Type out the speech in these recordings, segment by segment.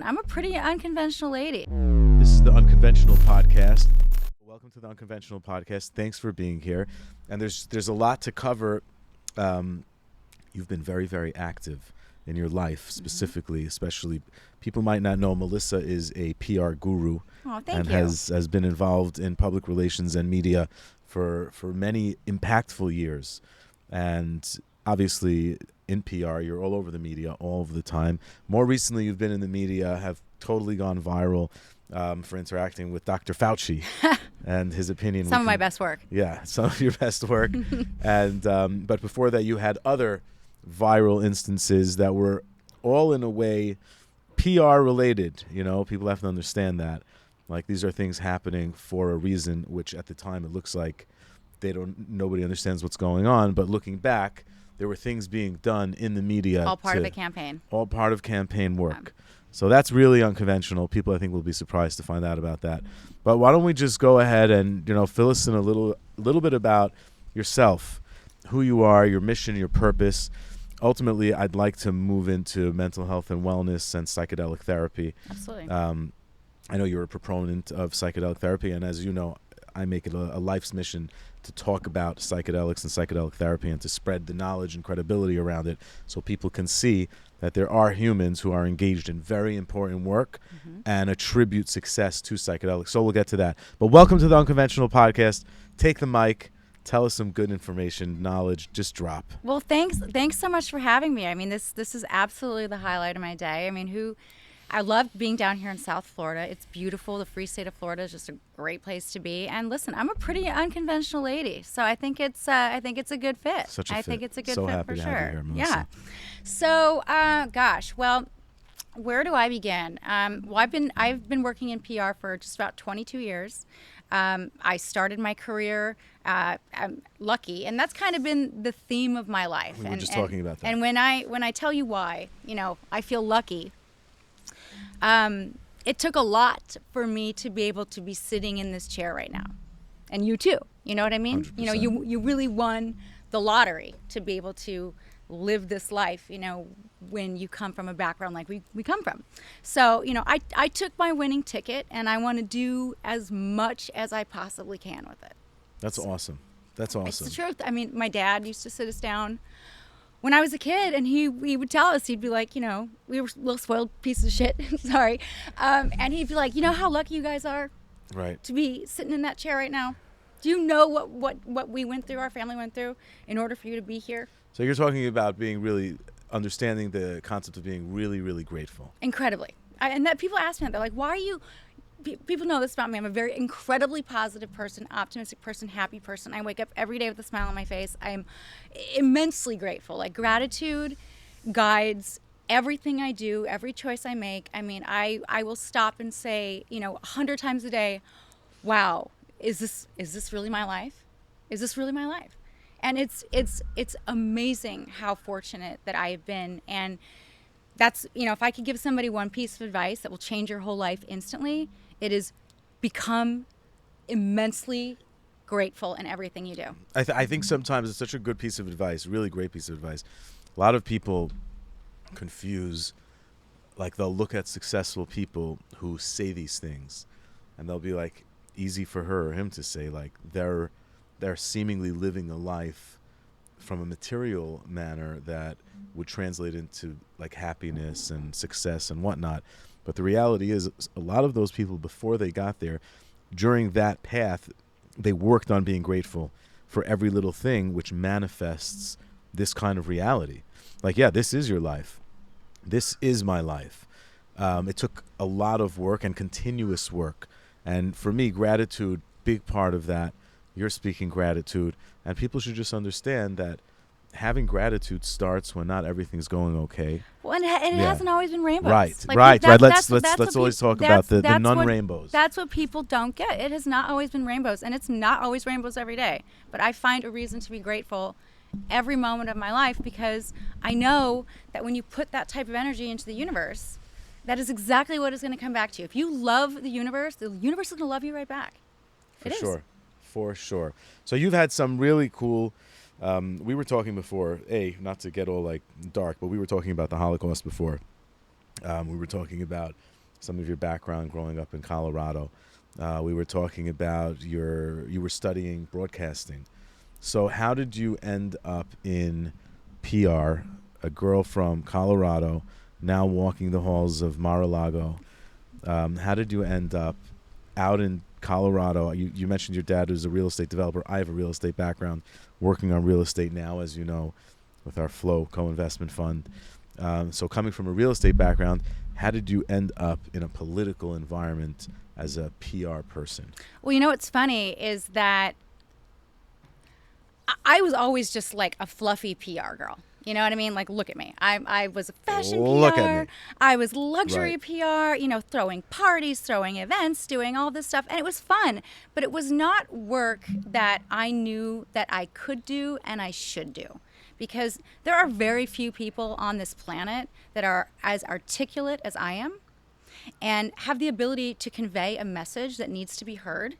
I'm a pretty unconventional lady. This is the Unconventional podcast. Welcome to the Unconventional podcast. Thanks for being here. And there's a lot to cover. You've been very, very active in your life, specifically, especially people might not know Melissa is a PR guru. Oh, thank and you. has been involved in public relations and media for many impactful years. And obviously in PR, you're all over the media all of the time. More recently, you've been in the media, have totally gone viral for interacting with Dr. Fauci and his opinion. Some of my best work. Yeah, some of your best work. And but before that, you had other viral instances that were all in a way PR related. You know, people have to understand that. Like, these are things happening for a reason, which at the time it looks like nobody understands what's going on. But looking back, there were things being done in the media. All part of a campaign. All part of campaign work. So that's really unconventional. People, I think, will be surprised to find out about that. But why don't we just go ahead and, fill us in a little bit about yourself, who you are, your mission, your purpose. Ultimately, I'd like to move into mental health and wellness and psychedelic therapy. Absolutely. I know you're a proponent of psychedelic therapy, and as you know, I make it a life's mission to talk about psychedelics and psychedelic therapy and to spread the knowledge and credibility around it so people can see that there are humans who are engaged in very important work and attribute success to psychedelics. So we'll get to that. But welcome to the Unconventional podcast. Take the mic. Tell us some good information, knowledge, just drop. Well, thanks so much for having me. I mean, this is absolutely the highlight of my day. I mean, I love being down here in South Florida. It's beautiful. The free state of Florida is just a great place to be. And listen, I'm a pretty unconventional lady, so I think it's a good fit. Such a fit. I think it's a good so fit happy for to sure. have you here, Melissa. Yeah. So, well, where do I begin? Well, I've been working in PR for just about 22 years. I started my career. I'm lucky, and that's kind of been the theme of my life. We were just talking about that. And when I tell you why, I feel lucky. It took a lot for me to be able to be sitting in this chair right now, and you too. You know what I mean? 100%. You really won the lottery to be able to live this life. When you come from a background like we come from. So I took my winning ticket, and I want to do as much as I possibly can with it. That's awesome. That's awesome. It's the truth. I mean, my dad used to sit us down when I was a kid, and he would tell us, he'd be like, we were little spoiled pieces of shit, sorry. And he'd be like, how lucky you guys are to be sitting in that chair right now. Do you know what we went through, our family went through, in order for you to be here? So you're talking about being really understanding the concept of being really, really grateful. Incredibly. And that people ask me that. They're like, why are you... People know this about me. I'm a very incredibly positive person, optimistic person, happy person. I wake up every day with a smile on my face. I'm immensely grateful. Like, gratitude guides everything I do, every choice I make. I mean, I will stop and say, 100 times a day, wow, is this really my life? Is this really my life? And it's amazing how fortunate that I have been. And that's, if I could give somebody one piece of advice that will change your whole life instantly, it is become immensely grateful in everything you do. I think sometimes it's such a good piece of advice, really great piece of advice. A lot of people confuse, like, they'll look at successful people who say these things, and they'll be like, easy for her or him to say, like, they're seemingly living a life from a material manner that would translate into, like, happiness and success and whatnot. But the reality is, a lot of those people, before they got there, during that path, they worked on being grateful for every little thing, which manifests this kind of reality. Like, yeah, this is your life. This is my life. It took a lot of work and continuous work. And for me, gratitude, big part of that. You're speaking gratitude. And people should just understand that having gratitude starts when not everything's going okay. Well, and it hasn't always been rainbows. Right. Like, Let's always talk about the non-rainbows. That's what people don't get. It has not always been rainbows, and it's not always rainbows every day. But I find a reason to be grateful every moment of my life, because I know that when you put that type of energy into the universe, that is exactly what is going to come back to you. If you love the universe is going to love you right back. For sure. So you've had some really cool... we were talking before, not to get all like dark, but we were talking about the Holocaust before. We were talking about some of your background growing up in Colorado. We were talking about you were studying broadcasting. So how did you end up in PR, a girl from Colorado, now walking the halls of Mar-a-Lago? How did you end up out in Colorado? You mentioned your dad was a real estate developer. I have a real estate background, working on real estate now, as you know, with our Flow co-investment fund. So coming from a real estate background, how did you end up in a political environment as a PR person? Well, you know what's funny is that I was always just like a fluffy PR girl. You know what I mean? Like, look at me. I was a fashion Look PR. at me. I was luxury Right. PR, throwing parties, throwing events, doing all this stuff. And it was fun. But it was not work that I knew that I could do and I should do. Because there are very few people on this planet that are as articulate as I am and have the ability to convey a message that needs to be heard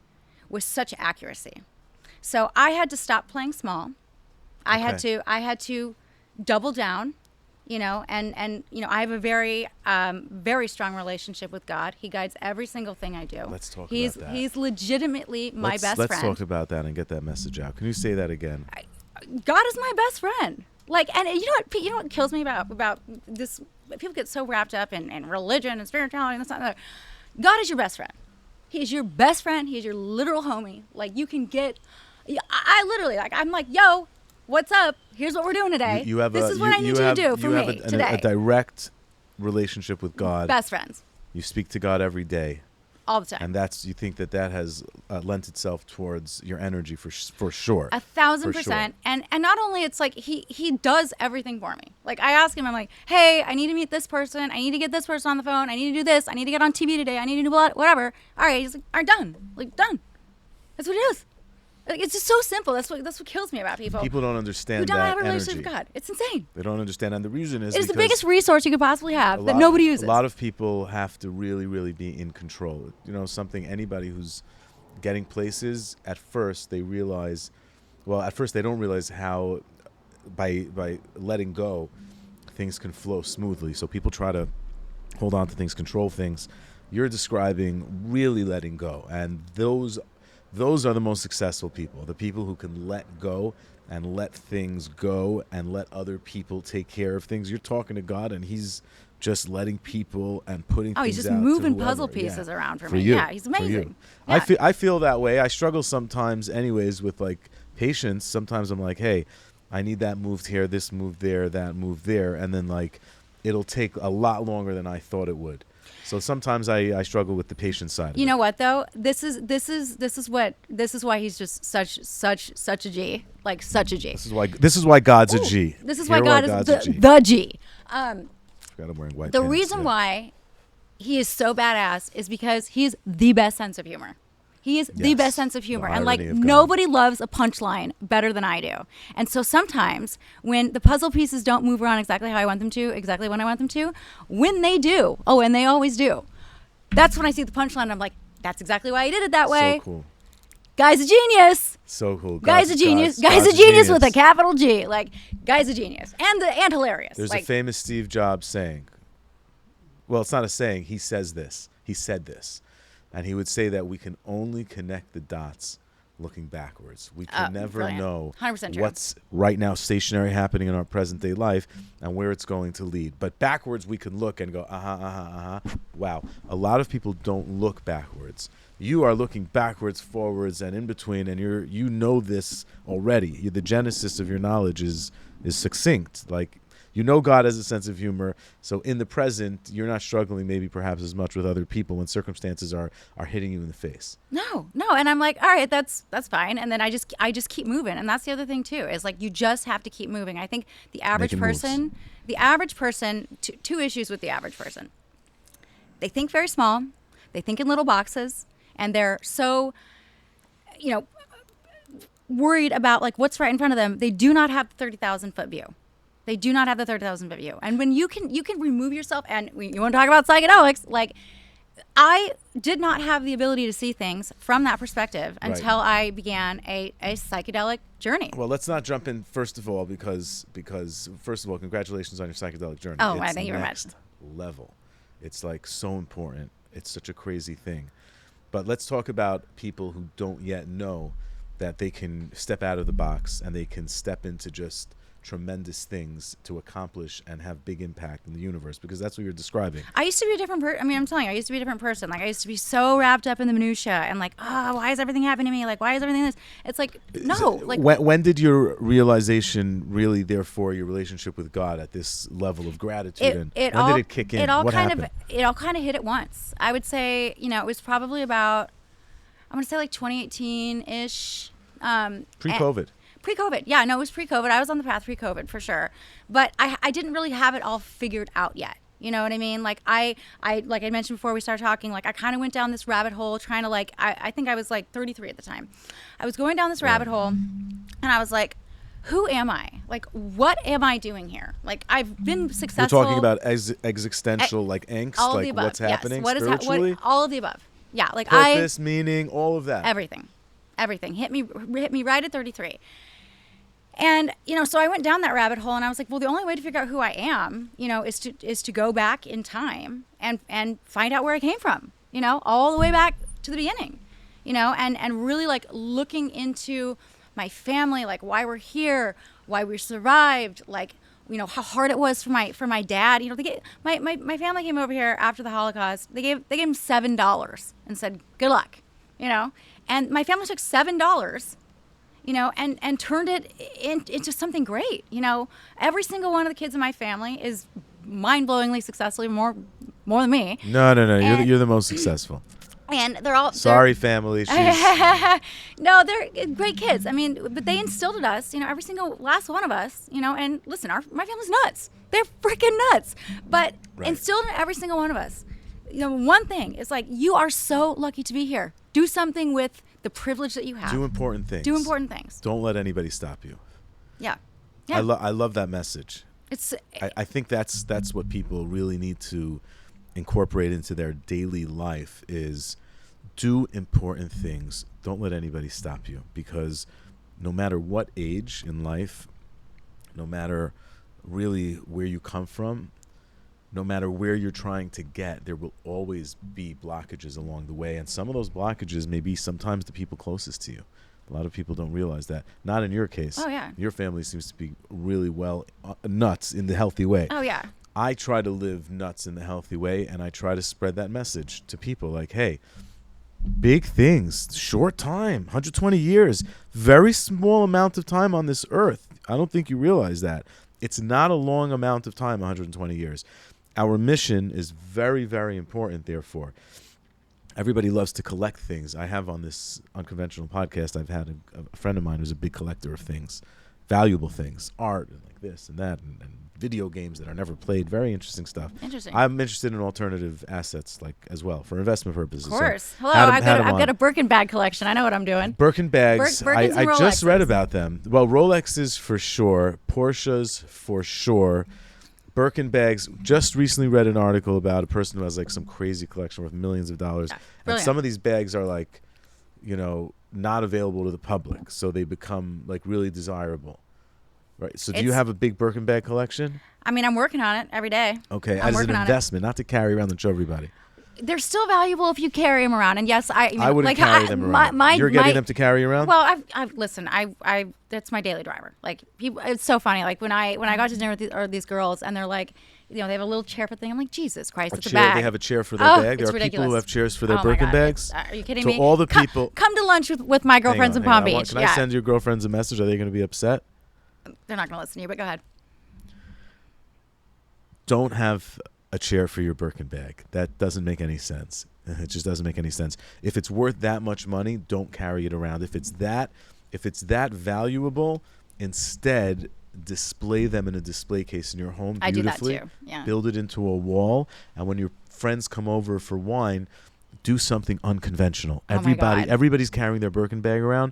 with such accuracy. So I had to stop playing small. I had to double down, and I have a very very strong relationship with God. He guides every single thing I do. Let's talk He's about that. He's legitimately my best friend. Let's talk about that and get that message out. Can you say that again? God is my best friend. Like, and you know what kills me about this? People get so wrapped up in religion and spirituality and this and that. God is your best friend. He is your best friend. He is your literal homie. Like, you can get. I literally, like, I'm like, yo, what's up? Here's what we're doing today. This is what I need you to do for me today. A direct relationship with God. Best friends. You speak to God every day. All the time. And you think that has lent itself towards your energy for sure. 1,000%. For sure. And not only it's like he does everything for me. Like, I ask him, I'm like, hey, I need to meet this person. I need to get this person on the phone. I need to do this. I need to get on TV today. I need to do whatever. All right. He's like, all right, done. Like, done. That's what it is. Like, it's just so simple. That's what kills me about people. People don't understand who don't that have a relationship energy. with God. It's insane. They don't understand, and the reason is It is the because biggest resource you could possibly have that nobody uses. A lot of people have to really, really be in control. Anybody who's getting places, at first they realize, at first they don't realize how by letting go, things can flow smoothly. So people try to hold on to things, control things. You're describing really letting go, and those are the most successful people, the people who can let go and let things go and let other people take care of things. You're talking to God, and he's just letting people and putting things out. Oh, he's just to moving whoever. puzzle pieces around for me. You. Yeah, he's amazing. Yeah. I feel that way. I struggle sometimes anyways with, like, patience. Sometimes I'm like, hey, I need that moved here, this moved there, that moved there. And then, like, it'll take a lot longer than I thought it would. So sometimes I struggle with the patience side. You know what, though? This is why he's just such a G, like such a G. This is why God's a G. This is why God is the G. Forgot I'm wearing white the pants, reason why he is so badass is because he's the best sense of humor. He is the best sense of humor. And, like, nobody loves a punchline better than I do. And so sometimes when the puzzle pieces don't move around exactly how I want them to, exactly when I want them to, when they do, and they always do, that's when I see the punchline and I'm like, that's exactly why he did it that way. So cool. Guy's a genius. So cool. Guy's a genius. Guy's a genius with a capital G. Like, guy's a genius. And hilarious. There's a famous Steve Jobs saying. Well, it's not a saying. He says this. He said this. And he would say that we can only connect the dots looking backwards. We can never know 100% true. what's right now stationary happening in our present day life and where it's going to lead. But backwards, we can look and go, wow. A lot of people don't look backwards. You are looking backwards, forwards, and in between, and you know this already. The genesis of your knowledge is succinct. Like, you know God has a sense of humor, so in the present, you're not struggling maybe perhaps as much with other people when circumstances are hitting you in the face. No, and I'm like, all right, that's fine, and then I just keep moving, and that's the other thing too, is like you just have to keep moving. I think the average person, two issues with the average person. They think very small, they think in little boxes, and they're so, worried about like what's right in front of them. They do not have the 30,000 foot view. They do not have the 30,000 foot view. And when you can remove yourself, and you want to talk about psychedelics, like, I did not have the ability to see things from that perspective until I began a psychedelic journey. Well, let's not jump in first of all because first of all, congratulations on your psychedelic journey. Oh, thank you very much. Level. It's like so important. It's such a crazy thing. But let's talk about people who don't yet know that they can step out of the box and they can step into just tremendous things to accomplish and have big impact in the universe, because that's what you're describing. I used to be a different person. I mean, I'm telling you, I used to be a different person. Like, I used to be so wrapped up in the minutia and like, oh, why is everything happening to me? Like, why is everything this? It's like, no. Like, when did your realization really, therefore, your relationship with God at this level of gratitude, and when did it kick in? What happened? It all kind of hit at once. I would say, it was probably about, I'm going to say like 2018-ish. Pre-COVID. Pre-COVID. Yeah, no, it was pre-COVID. I was on the path pre-COVID for sure. But I didn't really have it all figured out yet. You know what I mean? Like I like I mentioned before we started talking, like I kind of went down this rabbit hole trying to like, I think I was like 33 at the time. I was going down this rabbit hole and I was like, who am I? Like, what am I doing here? Like, I've been successful. We're talking about existential, like angst, all of like the above. what's happening yes. spiritually? All of the above. Yeah, like purpose, meaning, all of that. Everything hit me right at 33. And, so I went down that rabbit hole and I was like, well, the only way to figure out who I am, is to go back in time and find out where I came from, all the way back to the beginning, and really like looking into my family, like why we're here, why we survived, like, how hard it was for my dad. My family came over here after the Holocaust. They gave him $7 and said, good luck, and my family took $7, and turned it into something great. Every single one of the kids in my family is mind-blowingly successfully more than me. No. You're the most successful. And they're all sorry, family. No, they're great kids. I mean, but they instilled in us, every single last one of us, and listen, my family's nuts. They're freaking nuts. But instilled in every single one of us, one thing is like, you are so lucky to be here. Do something with the privilege that you have. Do important things. Don't let anybody stop you. Yeah. I love that message. It's. I think that's what people really need to incorporate into their daily life is do important things. Don't let anybody stop you, because no matter what age in life, no matter really where you come from, no matter where you're trying to get, there will always be blockages along the way. And some of those blockages may be sometimes the people closest to you. A lot of people don't realize that. Not in your case. Oh, yeah. Your family seems to be really well nuts in the healthy way. Oh, yeah. I try to live nuts in the healthy way, and I try to spread that message to people like, hey, big things, short time, 120 years, very small amount of time on this earth. I don't think you realize that. It's not a long amount of time, 120 years. Our mission is very, very important, therefore. Everybody loves to collect things. I have on this Unconventional podcast, I've had a friend of mine who's a big collector of things, valuable things, art, and like this and that, and video games that are never played. Very interesting stuff. Interesting. I'm interested in alternative assets, like as well, for investment purposes. Of course. So Hello, I've got a Birkin bag collection. I know what I'm doing. Birkin bags. Birkins I and just Rolexes. read about them. Well, Rolexes for sure, Porsches for sure. Birkin bags. Just recently read an article about a person who has like some crazy collection worth millions of dollars. And some of these bags are like, not available to the public, so they become like really desirable. Right. So do you have a big Birkin bag collection? I mean, I'm working on it every day. Okay. As an investment, not to carry around and show everybody. They're still valuable if you carry them around. And yes, I wouldn't carry them around. You're getting them to carry around? Well, listen, that's my daily driver. Like, people, it's so funny. Like when I got to dinner with these girls and they're like, they have a little chair for thing. I'm like, Jesus Christ, it's a bag. They have a chair for their bag. There are ridiculous. people who have chairs for their Birkin bags. Are you kidding me? So all the people come to lunch with my girlfriends in Palm Beach. Can I send your girlfriends a message? Are they going to be upset? They're not going to listen to you, but go ahead. Don't have a chair for your Birkin bag. That doesn't make any sense. It just doesn't make any sense. If it's worth that much money, don't carry it around. If it's that valuable, instead display them in a display case in your home beautifully. I do that too. Yeah. Build it into a wall, and when your friends come over for wine, do something unconventional. Everybody's carrying their Birkin bag around.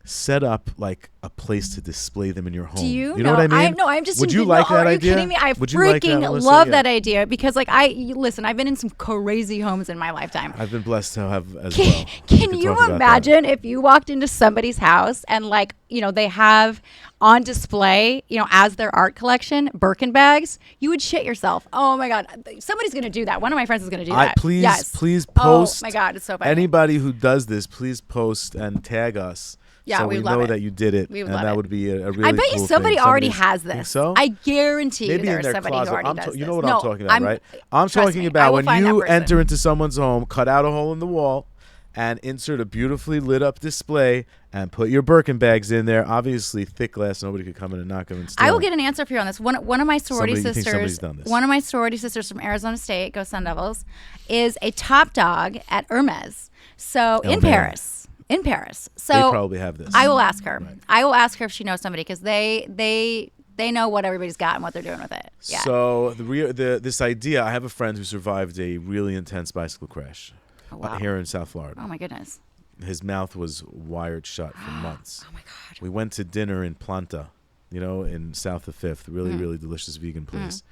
set up like a place to display them in your home. Do you? know what I mean? I'm just. Would you like that are idea? Are you kidding me? I Would you like freaking that, Alyssa? love Yeah. that idea because, like, listen. I've been in some crazy homes in my lifetime. I've been blessed to have as well. Can We you talk about imagine if you walked into somebody's house and, like, you know, they have on display, you know, as their art collection, Birkin bags? You would shit yourself. Oh my God, somebody's gonna do that. One of my friends is gonna do that. Please post. Oh my God, it's so funny. Anybody who does this, please post and tag us. Yeah, so we we love know it. that you did it, We would and love that it. would be a really I bet cool you somebody thing. already Somebody's- has Think this. so? I guarantee Maybe you in there's their somebody closet. who already does You this. know what No, I'm talking about, right? I'm trust talking me, I about will when find that you person. enter into someone's home, cut out a hole in the wall, and insert a beautifully lit up display and put your Birkin bags in there. Obviously, thick glass, nobody could come in and knock them and steal I will them. get an answer for you on this. One of my sorority You think sisters, somebody's done this? one of my sorority sisters from Arizona State, go Sun Devils, is a top dog at Hermes. So in Hermes. Paris. So They probably have this. I will ask her. Right. I will ask her if she knows somebody because they know what everybody's got and what they're doing with it. Yeah. So this idea, I have a friend who survived a really intense bicycle crash Wow. here in South Florida. Oh my goodness. His mouth was wired shut for months. Oh my God. We went to dinner in Planta, you know, in south of Fifth, really delicious vegan place.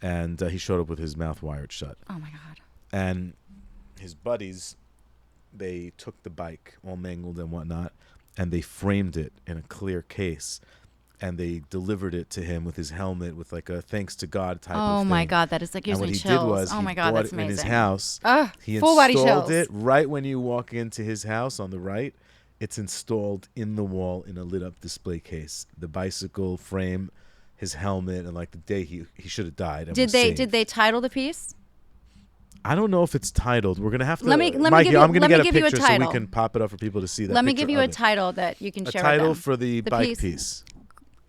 And he showed up with his mouth wired shut. Oh my God. And his buddies, they took the bike all mangled and whatnot, and they framed it in a clear case. And they delivered it to him with his helmet, with like a thanks to God type of Oh thing. my God, that is like And gives what me he chills. did was Oh he my God, bought that's it in his amazing. house. He Full body installed chills. it right when you walk into his house on the right. It's installed in the wall in a lit up display case. The bicycle frame, his helmet, and like the day he should have died. And was saved. Did they title the piece? I don't know if it's titled. We're gonna have to. Let me Mikey, give you- I'm gonna let me get a give you a picture so we title. can pop it up for people to see that. Let me picture give you of a it. title that you can A share title with them. for the bike piece.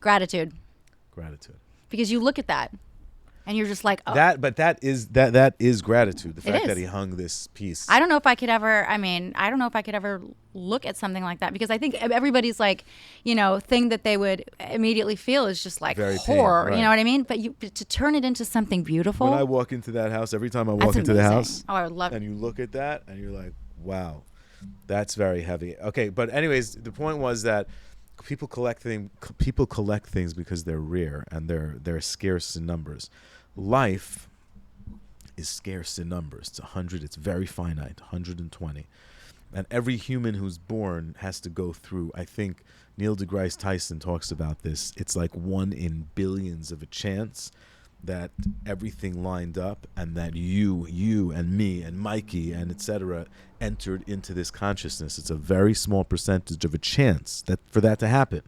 Gratitude. Gratitude. Because you look at that and you're just like, oh. That is gratitude. The fact is. that he hung this piece. I don't know if I could ever, I don't know if I could ever look at something like that because I think everybody's like, you know, thing that they would immediately feel is just like Very horror. pain, right. You know what I mean? But to turn it into something beautiful. When I walk into that house, every time I walk That's into the amazing. house, Oh, I would love and it. you look at that, and you're like, wow, that's very heavy. Okay, but anyways, the point was that people collect things because they're rare and they're scarce in numbers. Life is scarce in numbers. It's 100. It's very finite. 120. And every human who's born has to go through, I think Neil deGrasse Tyson talks about this. It's like 1 in billions of a chance that everything lined up and that you and me and Mikey and etc. entered into this consciousness. It's a very small percentage of a chance for that to happen.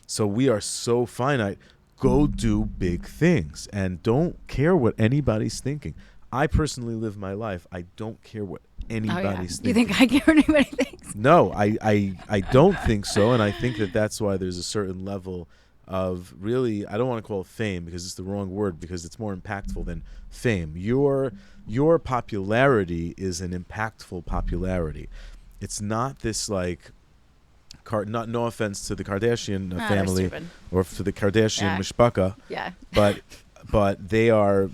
So we are so finite. Go do big things and don't care what anybody's thinking. I personally live my life. I don't care what anybody's thinking. You think I care what anybody thinks? No, I don't think so. And I think that's why there's a certain level of really, I don't want to call it fame because it's the wrong word because it's more impactful than fame. Your popularity is an impactful popularity. It's not this like, no offense to the Kardashian family or to the Kardashian mishpacha, Yeah. but they are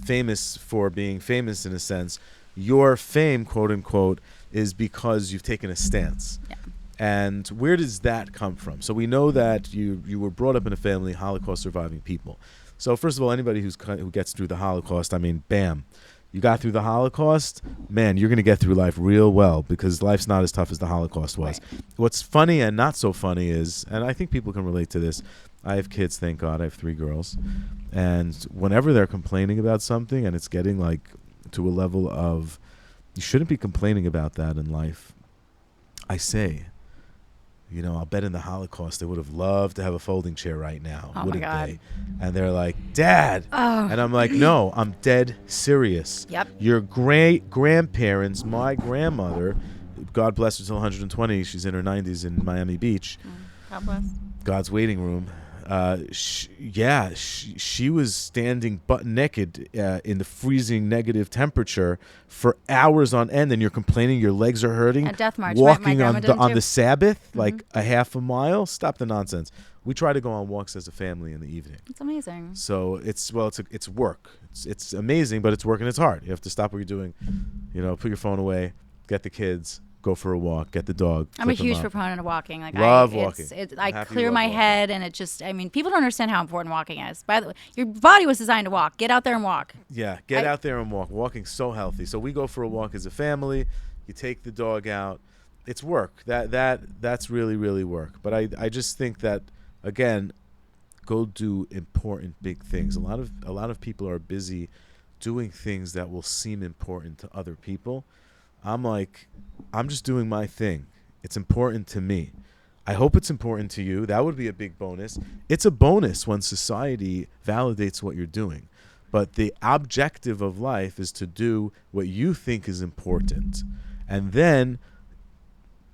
famous for being famous in a sense. Your fame, quote unquote, is because you've taken a stance. Yeah. And where does that come from? So we know that you were brought up in a family, Holocaust surviving people. So first of all, anybody who gets through the Holocaust, I mean, bam, you got through the Holocaust, man, you're going to get through life real well because life's not as tough as the Holocaust was. Right. What's funny and not so funny is, and I think people can relate to this, I have kids, thank God, I have 3 girls. And whenever they're complaining about something and it's getting like to a level of, you shouldn't be complaining about that in life, I say, you know, I'll bet in the Holocaust they would have loved to have a folding chair right now, Oh my wouldn't God. they? And they're like, Dad. Oh. And I'm like, no, I'm dead serious. Yep. Your great-grandparents, my grandmother, God bless her till 120, she's in her 90s in Miami Beach, God bless. God's waiting room. She was standing butt naked in the freezing negative temperature for hours on end, and you're complaining your legs are hurting. At Death March, my walking grandma on did it on too. the Sabbath, like a half a mile. Stop the nonsense. We try to go on walks as a family in the evening. It's amazing. So it's work. It's amazing, but it's work and it's hard. You have to stop what you're doing. You know, put your phone away, get the kids, go for a walk, get the dog. I'm a flip 'em huge up. proponent of walking. Like Love walking. I Happy clear love my walking. head, and it just, I mean, people don't understand how important walking is. By the way, your body was designed to walk. Get out there and walk. Yeah, get out there and walk. Walking's so healthy. So we go for a walk as a family. You take the dog out. It's work. That's really, really work. But I just think that, again, go do important big things. A lot of people are busy doing things that will seem important to other people. I'm just doing my thing. It's important to me. I hope it's important to you. That would be a big bonus. It's a bonus when society validates what you're doing. But the objective of life is to do what you think is important. And then,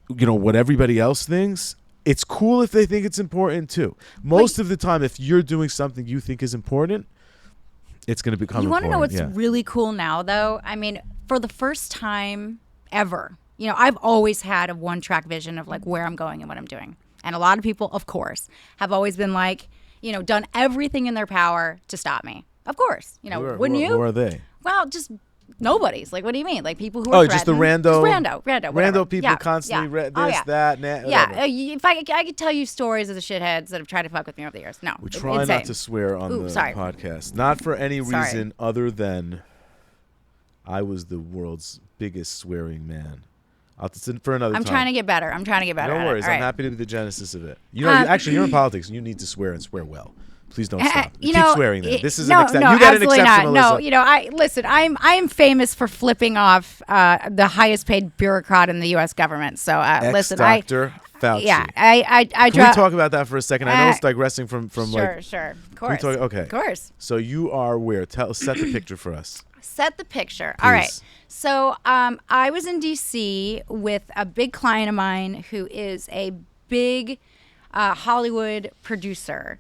what everybody else thinks, it's cool if they think it's important too. Most of the time, if you're doing something you think is important, it's going to become important. You want to know what's really cool now, though? I mean, for the first time ever, I've always had a one-track vision of like where I'm going and what I'm doing. And a lot of people, of course, have always been like, done everything in their power to stop me. Of course. Wouldn't you? Who are they? Well, just nobody's. Like, what do you mean? Like people who are just the rando whatever. people constantly that. If I could tell you stories of the shitheads that have tried to fuck with me over the years. No, we try not to swear on the podcast, not for any reason other than I was the world's biggest swearing man. For another time. I'm trying to get better. No worries. I'm happy to be the genesis of it. Actually, you're in politics and you need to swear and swear well. Please don't stop. Keep swearing then. This is an exception. You get an exception, Melissa. No, listen, I'm famous for flipping off the highest paid bureaucrat in the U.S. government. So listen, Dr. Fauci. Yeah, I Can we talk about that for a second? I know it's digressing from sure, of course. Okay. Of course. So you are where? Set the picture for us. Set the picture. Please. All right. So I was in D.C. with a big client of mine who is a big Hollywood producer.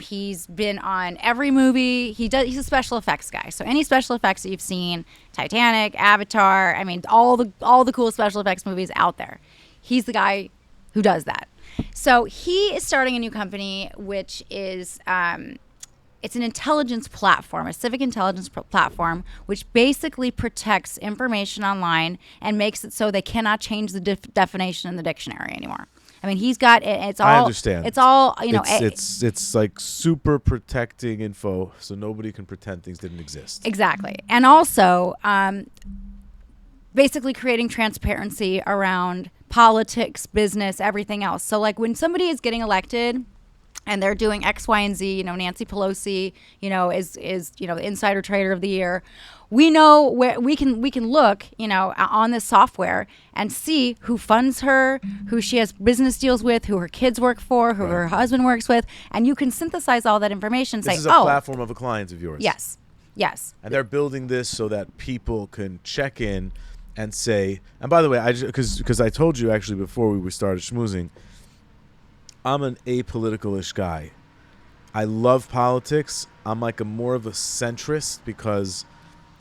He's been on every movie. He's a special effects guy. So any special effects that you've seen, Titanic, Avatar, I mean, all the cool special effects movies out there. He's the guy who does that. So he is starting a new company, which is it's an intelligence platform, a civic intelligence platform, which basically protects information online and makes it so they cannot change the definition in the dictionary anymore. I mean, he's got it. It's all. I understand. It's all It's like super protecting info, so nobody can pretend things didn't exist. Exactly, and also basically creating transparency around politics, business, everything else. So, like when somebody is getting elected, and they're doing X, Y, and Z. Nancy Pelosi, is the insider trader of the year. We know where we can look, on this software and see who funds her, who she has business deals with, who her kids work for, who her husband works with, and you can synthesize all that information. This is a platform of a client of yours. Yes. And they're building this so that people can check in and say. And by the way, because I told you actually before we started schmoozing, I'm an apolitical-ish guy. I love politics. I'm like more of a centrist because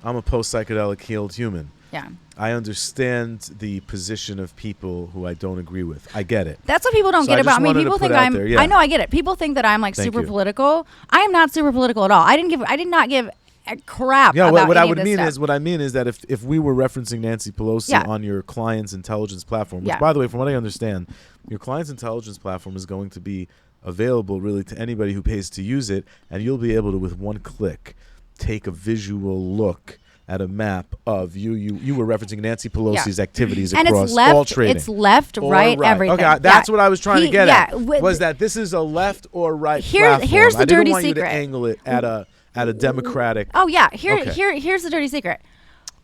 I'm a post-psychedelic healed human. Yeah. I understand the position of people who I don't agree with. I get it. That's what people don't get about me. People think I'm. I know, I get it. People think that I'm like super political. I am not super political at all. I did not give a crap about what any of this stuff. What I mean is that if we were referencing Nancy Pelosi on your client's intelligence platform, which by the way, from what I understand, your client's intelligence platform is going to be available really to anybody who pays to use it, and you'll be able to, with one click, take a visual look at a map of you were referencing Nancy Pelosi's activities and across it's left, all trading. It's left, right, everything. Okay, that's what I was trying to get at. Was that this is a left or right platform? Here's the dirty secret. I didn't want you to angle it at a democratic. Oh yeah, here's the dirty secret.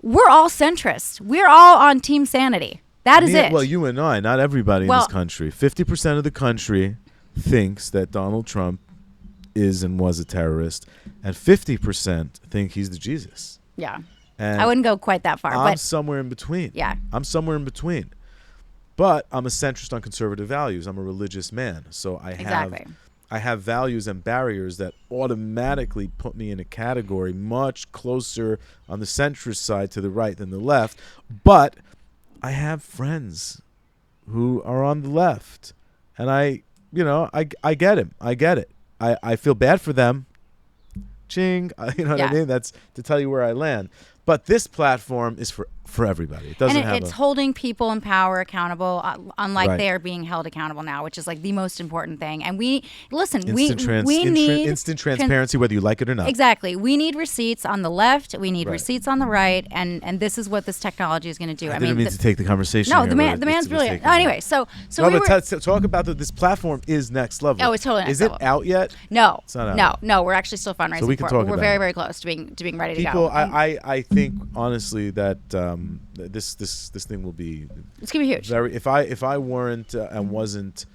We're all centrist. We're all on Team Sanity. That is it. Well, you and I, not everybody in this country. 50% of the country thinks that Donald Trump is and was a terrorist, and 50% think he's the Jesus. Yeah. And I wouldn't go quite that far. I'm somewhere in between. Yeah. I'm somewhere in between. But I'm a centrist on conservative values. I'm a religious man. So I have values and barriers that automatically put me in a category much closer on the centrist side to the right than the left. But I have friends who are on the left. And I get him. I get it. I feel bad for them. Ching. You know what I mean? That's to tell you where I land. But this platform is for for everybody. It doesn't and have it's holding people in power accountable, unlike Right. they are being held accountable now, which is like the most important thing. And we instant need instant transparency, whether you like it or not. Exactly. We need receipts on the left. We need Right. receipts on the right, and this is what this technology is going to do. I didn't mean to take the conversation. No, here, the but man's it's brilliant. taken. Anyway, so No, we but were, talk about this platform is next level. Oh, it's totally next Is level. it out yet? no, It's not out. no. We're actually still fundraising. So we can for it. talk We're about very it. very close to being ready to People, go. I think honestly that this thing will be It's gonna be huge. very. If I weren't and wasn't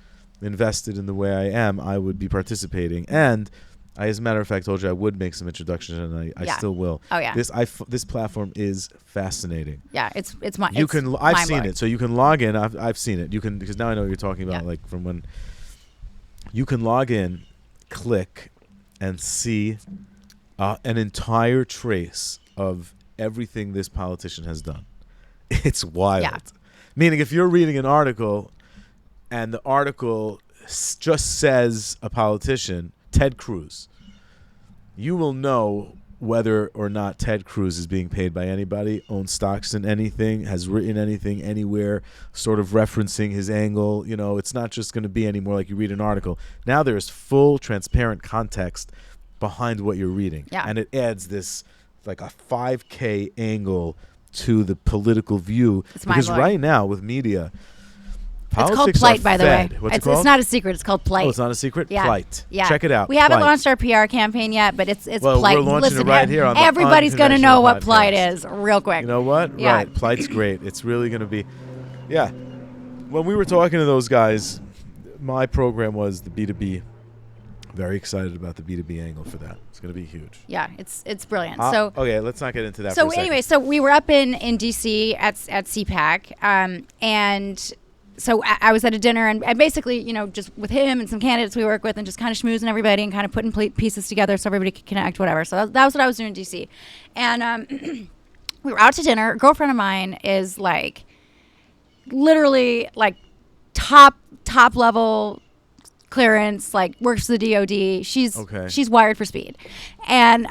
invested in the way I am, I would be participating. And I, as a matter of fact, told you I would make some introductions, and I Yeah. still will. Oh, yeah. This platform is fascinating. Yeah, it's my. You it's can. I've seen mind-blowing. it, so you can log in. I've seen it. You can, because now I know what you're talking about. Yeah. Like from when you can log in, click, and see an entire trace of everything this politician has done. It's wild. Yeah. Meaning, if you're reading an article, and the article just says a politician, Ted Cruz, you will know whether or not Ted Cruz is being paid by anybody, owns stocks in anything, has written anything anywhere, sort of referencing his angle. You know, it's not just going to be anymore like you read an article. Now there's full, transparent context behind what you're reading. Yeah. And it adds this, like a 5K angle to the political view. It's because mind-blowing. right now with media, It's called politics Plight, are by the way. fed. What's it It's called? not a secret. It's called Plight. Oh, it's not a secret? Yeah. Plight. Yeah. Check it out. We haven't Plight. launched our PR campaign yet, but it's Well, Plight. we're launching Listen, it right here on the everybody's going to know Unconventional what Plight podcast. is real quick. You know what? Yeah. Right. Plight's great. It's really going to be. Yeah. When we were talking to those guys, my program was the B2B. Very excited about the B2B angle for that. It's going to be huge. Yeah, it's brilliant. So okay, let's not get into that for So a second. anyway, so we were up in DC at CPAC, and so I was at a dinner and basically, you know, just with him and some candidates we work with, and just kind of schmoozing everybody and kind of putting pieces together so everybody could connect, whatever. So that was what I was doing in DC, and we were out to dinner. A girlfriend of mine is like literally like top level clearance, like works for the DOD. She's wired for speed, and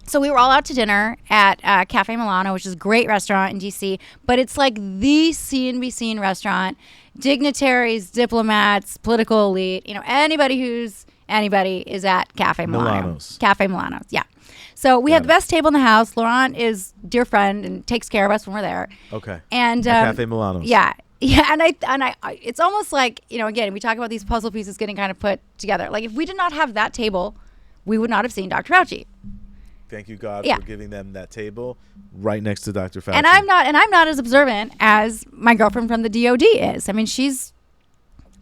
so we were all out to dinner at Cafe Milano, which is a great restaurant in DC, but it's like the be seen restaurant. Dignitaries, diplomats, political elite, you know, anybody is at Cafe Milano. Milano's. Cafe Milano, yeah. So we had the best table in the house. Laurent is a dear friend and takes care of us when we're there. Okay. And At Cafe Milano's. Yeah. Yeah, and I it's almost like, you know, again, we talk about these puzzle pieces getting kind of put together. Like if we did not have that table, we would not have seen Dr. Fauci. Thank you, God, Yeah. for giving them that table right next to Dr. Fauci. And I'm not as observant as my girlfriend from the DOD is. I mean, she's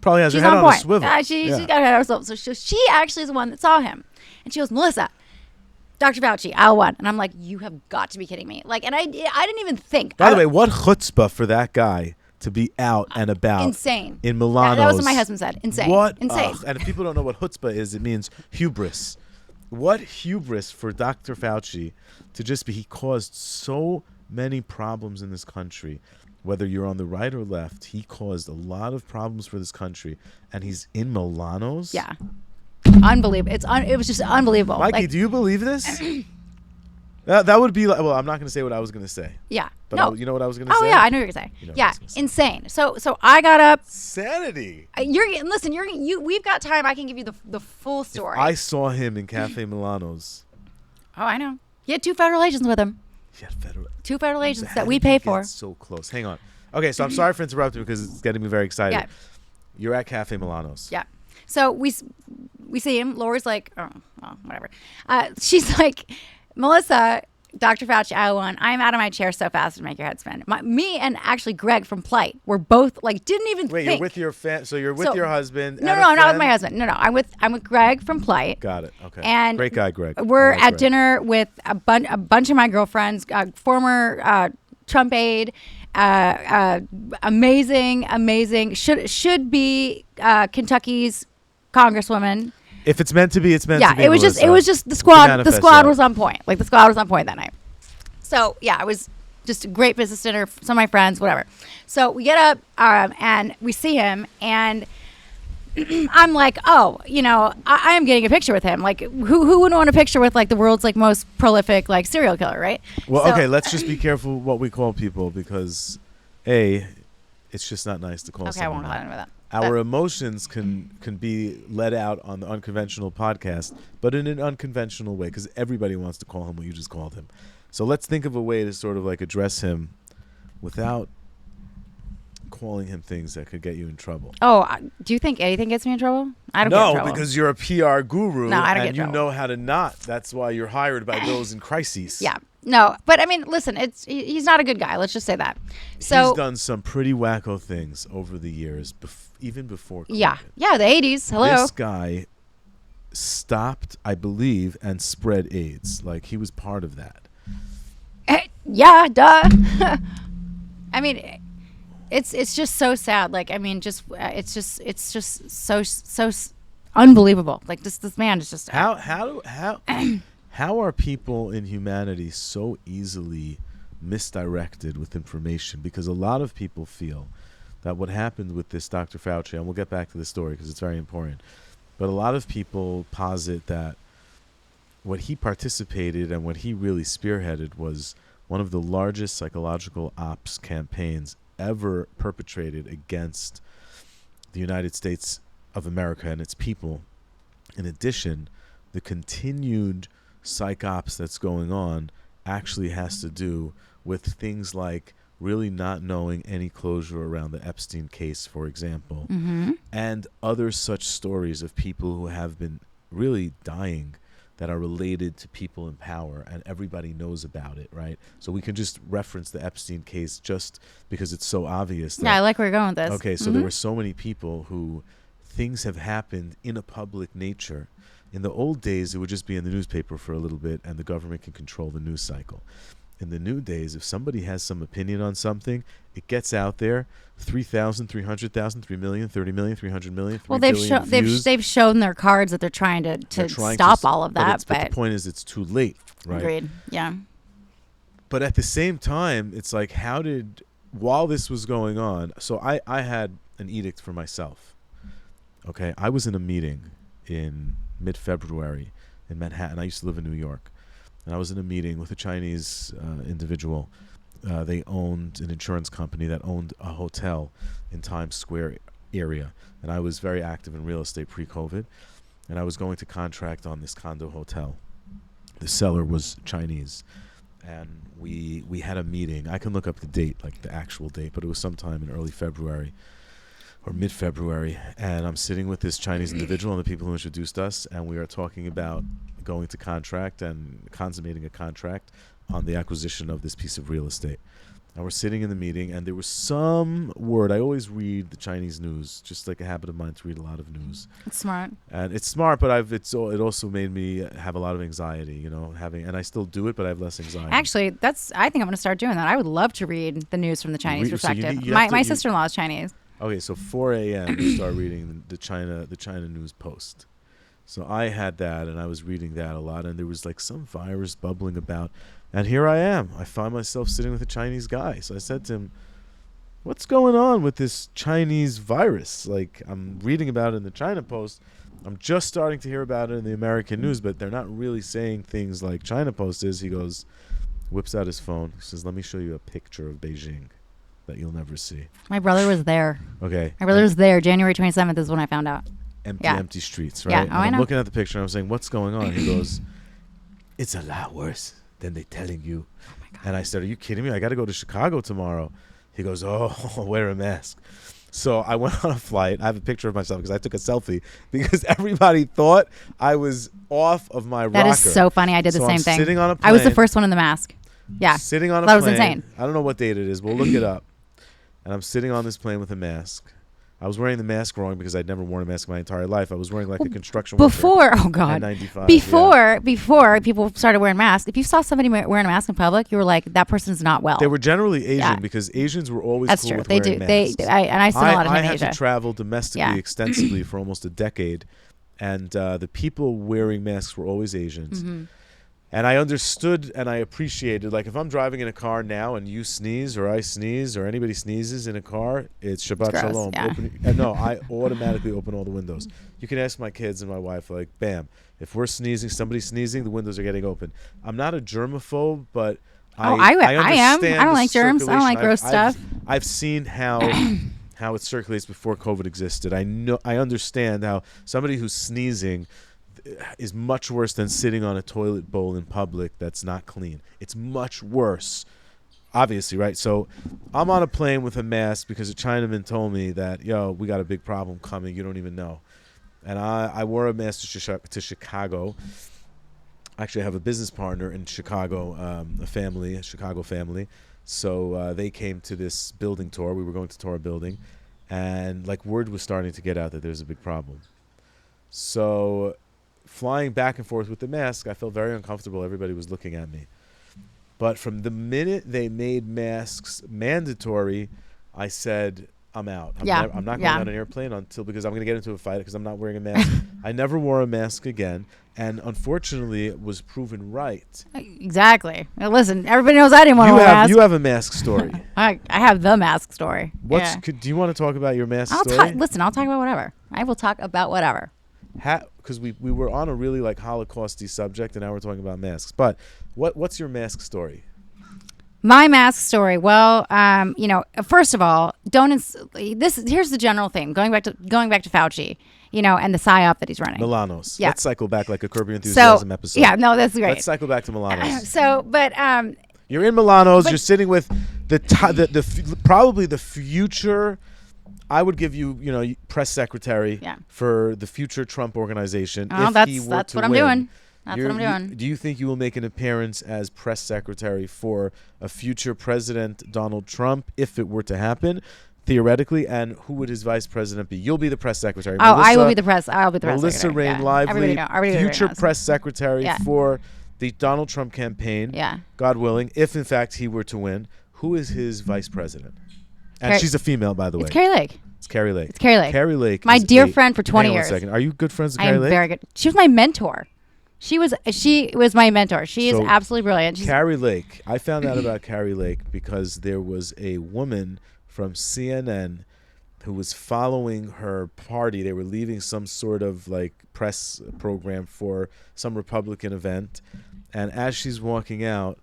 probably has her she's head on on a point. swivel. She's got her head on a swivel. So she actually is the one that saw him, and she goes, Melissa, Dr. Fauci, aisle one, and I'm like, you have got to be kidding me. Like, and I didn't even think. By the way, what chutzpah for that guy to be out and about. Insane. In Milano. That was what my husband said. Insane. What? Insane. And if people don't know what chutzpah is, it means hubris. What hubris for Dr. Fauci to just be, he caused so many problems in this country. Whether you're on the right or left, he caused a lot of problems for this country. And he's in Milano's? Yeah. Unbelievable. It was just unbelievable. Mikey, Like, do you believe this? That would be like, well, I'm not going to say what I was going to say. yeah. But No. you know what I was going to say? Oh yeah, I know what you're saying. You know what I Yeah, was gonna say. insane. So I got up. Sanity. We've got time. I can give you the full story. I saw him in Cafe Milano's. Oh, I know. He had 2 federal agents with him. He had federal. 2 federal agents How that did we he pay get for. So close. Hang on. Okay, so I'm sorry for interrupting because it's getting me very excited. Yeah. You're at Cafe Milano's. Yeah. So we see him. Laura's like, oh, well, whatever. She's like, Melissa, Dr. Fauci, aisle one, I'm out of my chair so fast to make your head spin. Me and actually Greg from Plight were both like, didn't even Wait, think. you're with your so you're with your husband. No, and no, a not with friend? my husband. No, I'm with Greg from Plight. Got it. Okay. And great guy, Greg. We're I like at Greg. dinner with a bunch of my girlfriends, former Trump aide, amazing, should be Kentucky's congresswoman. If it's meant to be, it's meant to be. Yeah, it was just the squad. The manifest squad that. was on point. Like the squad was on point that night. So yeah, it was just a great business dinner. Some of my friends, whatever. So we get up and we see him, and I'm like, oh, I am getting a picture with him. Like, who wouldn't want a picture with like the world's like most prolific like serial killer, right? Well, So- okay, let's just be careful what we call people because, it's just not nice to call Okay, I won't someone call that. him with that. Our emotions can be let out on the Unconventional podcast, but in an unconventional way, because everybody wants to call him what you just called him. So let's think of a way to sort of like address him without calling him things that could get you in trouble. Oh, do you think anything gets me in trouble? I don't get in No, trouble. because you're a PR guru No, I don't and get you trouble. know how to not. That's why you're hired by those in crises. Yeah. No, but I mean, listen, he's not a good guy. Let's just say that. So he's done some pretty wacko things over the years, even before COVID. yeah, the 80s. Hello. This guy stopped, I believe, and spread AIDS. Like, he was part of that. Yeah, duh. I mean, it's just so sad. Like, I mean, it's just so unbelievable. Like this man is just How are people in humanity so easily misdirected with information? Because a lot of people feel that what happened with this Dr. Fauci, and we'll get back to the story because it's very important, but a lot of people posit that what he participated and what he really spearheaded was one of the largest psychological ops campaigns ever perpetrated against the United States of America and its people. In addition, the continued psych ops that's going on actually has to do with things like really not knowing any closure around the Epstein case, for example, and other such stories of people who have been really dying that are related to people in power, and everybody knows about it, right? So we can just reference the Epstein case just because it's so obvious. Yeah, I like where you're going with this. Okay, so there were so many people who things have happened in a public nature. In the old days, it would just be in the newspaper for a little bit, and the government can control the news cycle. In the new days, if somebody has some opinion on something, it gets out there. 3,000, 300,000, 3 million, 30 million, 300 million, 3 Well, billion views. they've shown their cards that they're trying to stop all of that. But the point is, it's too late, right? Agreed. Yeah. But at the same time, it's like, while this was going on, so I had an edict for myself. Okay, I was in a meeting in mid-February in Manhattan. I used to live in New York. And I was in a meeting with a Chinese individual. They owned an insurance company that owned a hotel in Times Square area. And I was very active in real estate pre-COVID. And I was going to contract on this condo hotel. The seller was Chinese. And we had a meeting. I can look up the date, like the actual date, but it was sometime in early February or mid-February. And I'm sitting with this Chinese individual and the people who introduced us, and we are talking about going to contract and consummating a contract on the acquisition of this piece of real estate. And we're sitting in the meeting, and there was some word. I always read the Chinese news, just like a habit of mine to read a lot of news. It's smart. And it's smart, but it also made me have a lot of anxiety, and I still do it, but I have less anxiety. Actually, I think I'm going to start doing that. I would love to read the news from the Chinese perspective. My sister-in-law is Chinese. Okay, so 4 a.m. you start reading the China News Post. So I had that, and I was reading that a lot, and there was like some virus bubbling about. And here I am. I find myself sitting with a Chinese guy. So I said to him, what's going on with this Chinese virus? Like, I'm reading about it in the China Post. I'm just starting to hear about it in the American news, but they're not really saying things like China Post is. He goes, whips out his phone. He says, let me show you a picture of Beijing that you'll never see. My brother was there. Okay. My brother was there. January 27th is when I found out. Empty streets, right? Yeah, and I know. I'm looking at the picture, and I'm saying, what's going on? He goes, it's a lot worse than they're telling you. Oh my God. And I said, are you kidding me? I got to go to Chicago tomorrow. He goes, oh, wear a mask. So I went on a flight. I have a picture of myself because I took a selfie because everybody thought I was off of my rocker. That is so funny. I did the same thing. Sitting on a plane. I was the first one in the mask. Yeah. Sitting on a That plane. was insane. I don't know what date it is. We'll look it up. And I'm sitting on this plane with a mask. I was wearing the mask wrong because I'd never worn a mask in my entire life. I was wearing like a construction worker. Before people started wearing masks, if you saw somebody wearing a mask in public, you were like, that person's not well. They were generally Asian because Asians were always That's cool true. with They wearing do. masks. I spent a lot of time in I Asia. had to travel domestically extensively for almost a decade, and the people wearing masks were always Asians. Mm-hmm. And I understood and I appreciated, like, if I'm driving in a car now and you sneeze or I sneeze or anybody sneezes in a car, it's Shabbat gross, Shalom. yeah. No, I automatically open all the windows. You can ask my kids and my wife, like, bam, if we're sneezing, somebody's sneezing, the windows are getting open. I'm not a germaphobe, but I am. understand I don't the like germs. I don't like gross stuff. I've seen how it circulates before COVID existed. I understand how somebody who's sneezing is much worse than sitting on a toilet bowl in public that's not clean. It's much worse, obviously, right? So I'm on a plane with a mask because a Chinaman told me that, yo, we got a big problem coming. You don't even know. And I wore a mask to Chicago. Actually, I have a business partner in Chicago, a Chicago family. So they came to this building tour. We were going to tour a building. And like word was starting to get out that there's a big problem. So flying back and forth with the mask, I felt very uncomfortable. Everybody was looking at me. But from the minute they made masks mandatory, I said, I'm out. I'm not going on an airplane because I'm going to get into a fight because I'm not wearing a mask. I never wore a mask again. And unfortunately, it was proven right. Exactly. Now, listen, everybody knows I didn't want to wear a mask. You have a mask story. I have the mask story. Do you want to talk about your mask story? Listen, I'll talk about whatever. I will talk about whatever. Because we were on a really like Holocausty subject, and now we're talking about masks. But what's your mask story? My mask story. Well, first of all, here's the general thing. Going back to Fauci, and the psyop that he's running. Milanos. Yeah. Let's cycle back like a Curb Your Enthusiasm episode. Yeah, no, that's great. Let's cycle back to Milanos. You're in Milanos. You're sitting with probably the future. I would give you, press secretary for the future Trump organization. That's what I'm doing. That's what I'm doing. Do you think you will make an appearance as press secretary for a future president, Donald Trump, if it were to happen, theoretically? And who would his vice president be? You'll be the press secretary. I will be the press. I'll be the press Melissa secretary. Rain Lively, future press secretary Yeah. for the Donald Trump campaign. Yeah. God willing, if in fact he were to win, who is his vice president? And she's a female, by the way. It's Carrie Lake. It's Carrie Lake. It's Carrie Lake. Carrie Lake. My dear friend for 20 years. Hang on a second. Are you good friends with I Carrie am Lake? very good. She was my mentor. She was my mentor. She is absolutely brilliant. Carrie Lake. I found out about Carrie Lake because there was a woman from CNN who was following her party. They were leaving some sort of like press program for some Republican event. And as she's walking out,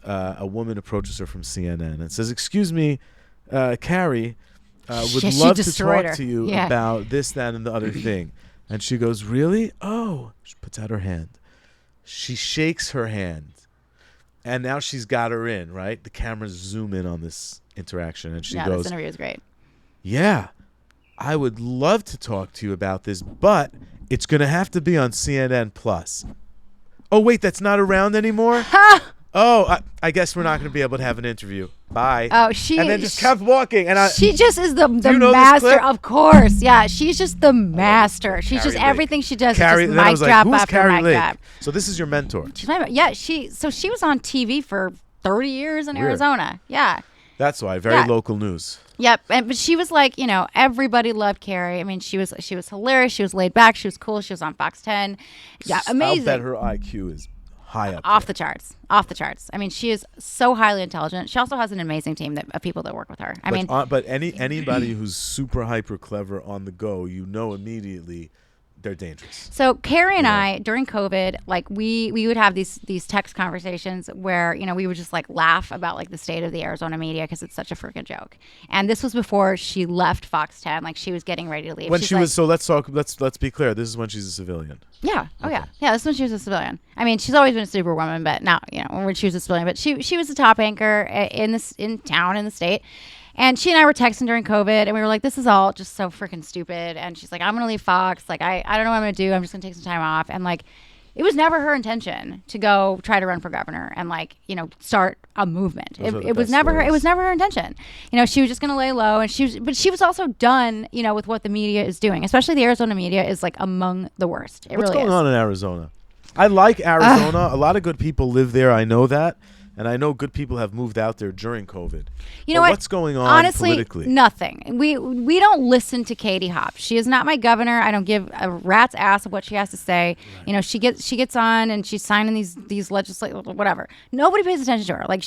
a woman approaches her from CNN and says, "Excuse me, Carrie, would love to talk to you about this, that, and the other thing." And she goes, "Really? Oh." She puts out her hand. She shakes her hand. And now she's got her in, right? The cameras zoom in on this interaction. And she goes, this interview is great. "Yeah, I would love to talk to you about this, but it's going to have to be on CNN Plus." "Oh, wait, that's not around anymore?" "Oh, I guess we're not going to be able to have an interview. Bye." Oh, and then just kept walking. And she just is the master, of course. Yeah, she's just the master. She's just everything she does. Carrie, is just then I mic was drop like, "Who's after Carrie mic Lake?" drop. So this is your mentor. She was on TV for 30 years in Arizona. Yeah. That's why very local news. Yep, but she was like, everybody loved Carrie. I mean, she was hilarious. She was laid back. She was cool. She was on Fox 10. Yeah, amazing. I'll bet her IQ is high up off the charts. I mean, she is so highly intelligent. She also has an amazing team of people that work with her. But anybody who's super hyper clever on the go, immediately they're dangerous. So Carrie and I, during COVID, like we would have these text conversations where we would just like laugh about like the state of the Arizona media because it's such a freaking joke. And this was before she left Fox 10. Like she was getting ready to leave. So let's be clear. This is when she's a civilian. Yeah. Oh yeah. Yeah. This is when she was a civilian. I mean, she's always been a superwoman, but now when she was a civilian. But she was the top anchor in town in the state. And she and I were texting during COVID, and we were like, this is all just so freaking stupid. And she's like, I'm going to leave Fox. Like, I don't know what I'm going to do. I'm just going to take some time off. And, like, it was never her intention to go try to run for governor and, like, start a movement. It was never her intention. She was just going to lay low. And she was also done, with what the media is doing. Especially the Arizona media is, like, among the worst. What's going on in Arizona? I like Arizona. A lot of good people live there. I know that. And I know good people have moved out there during COVID. You know But what? what's going on Honestly, politically? nothing. We don't listen to Katie Hobbs. She is not my governor. I don't give a rat's ass of what she has to say. Right. You know, she gets on and she's signing these legislative whatever. Nobody pays attention to her. Like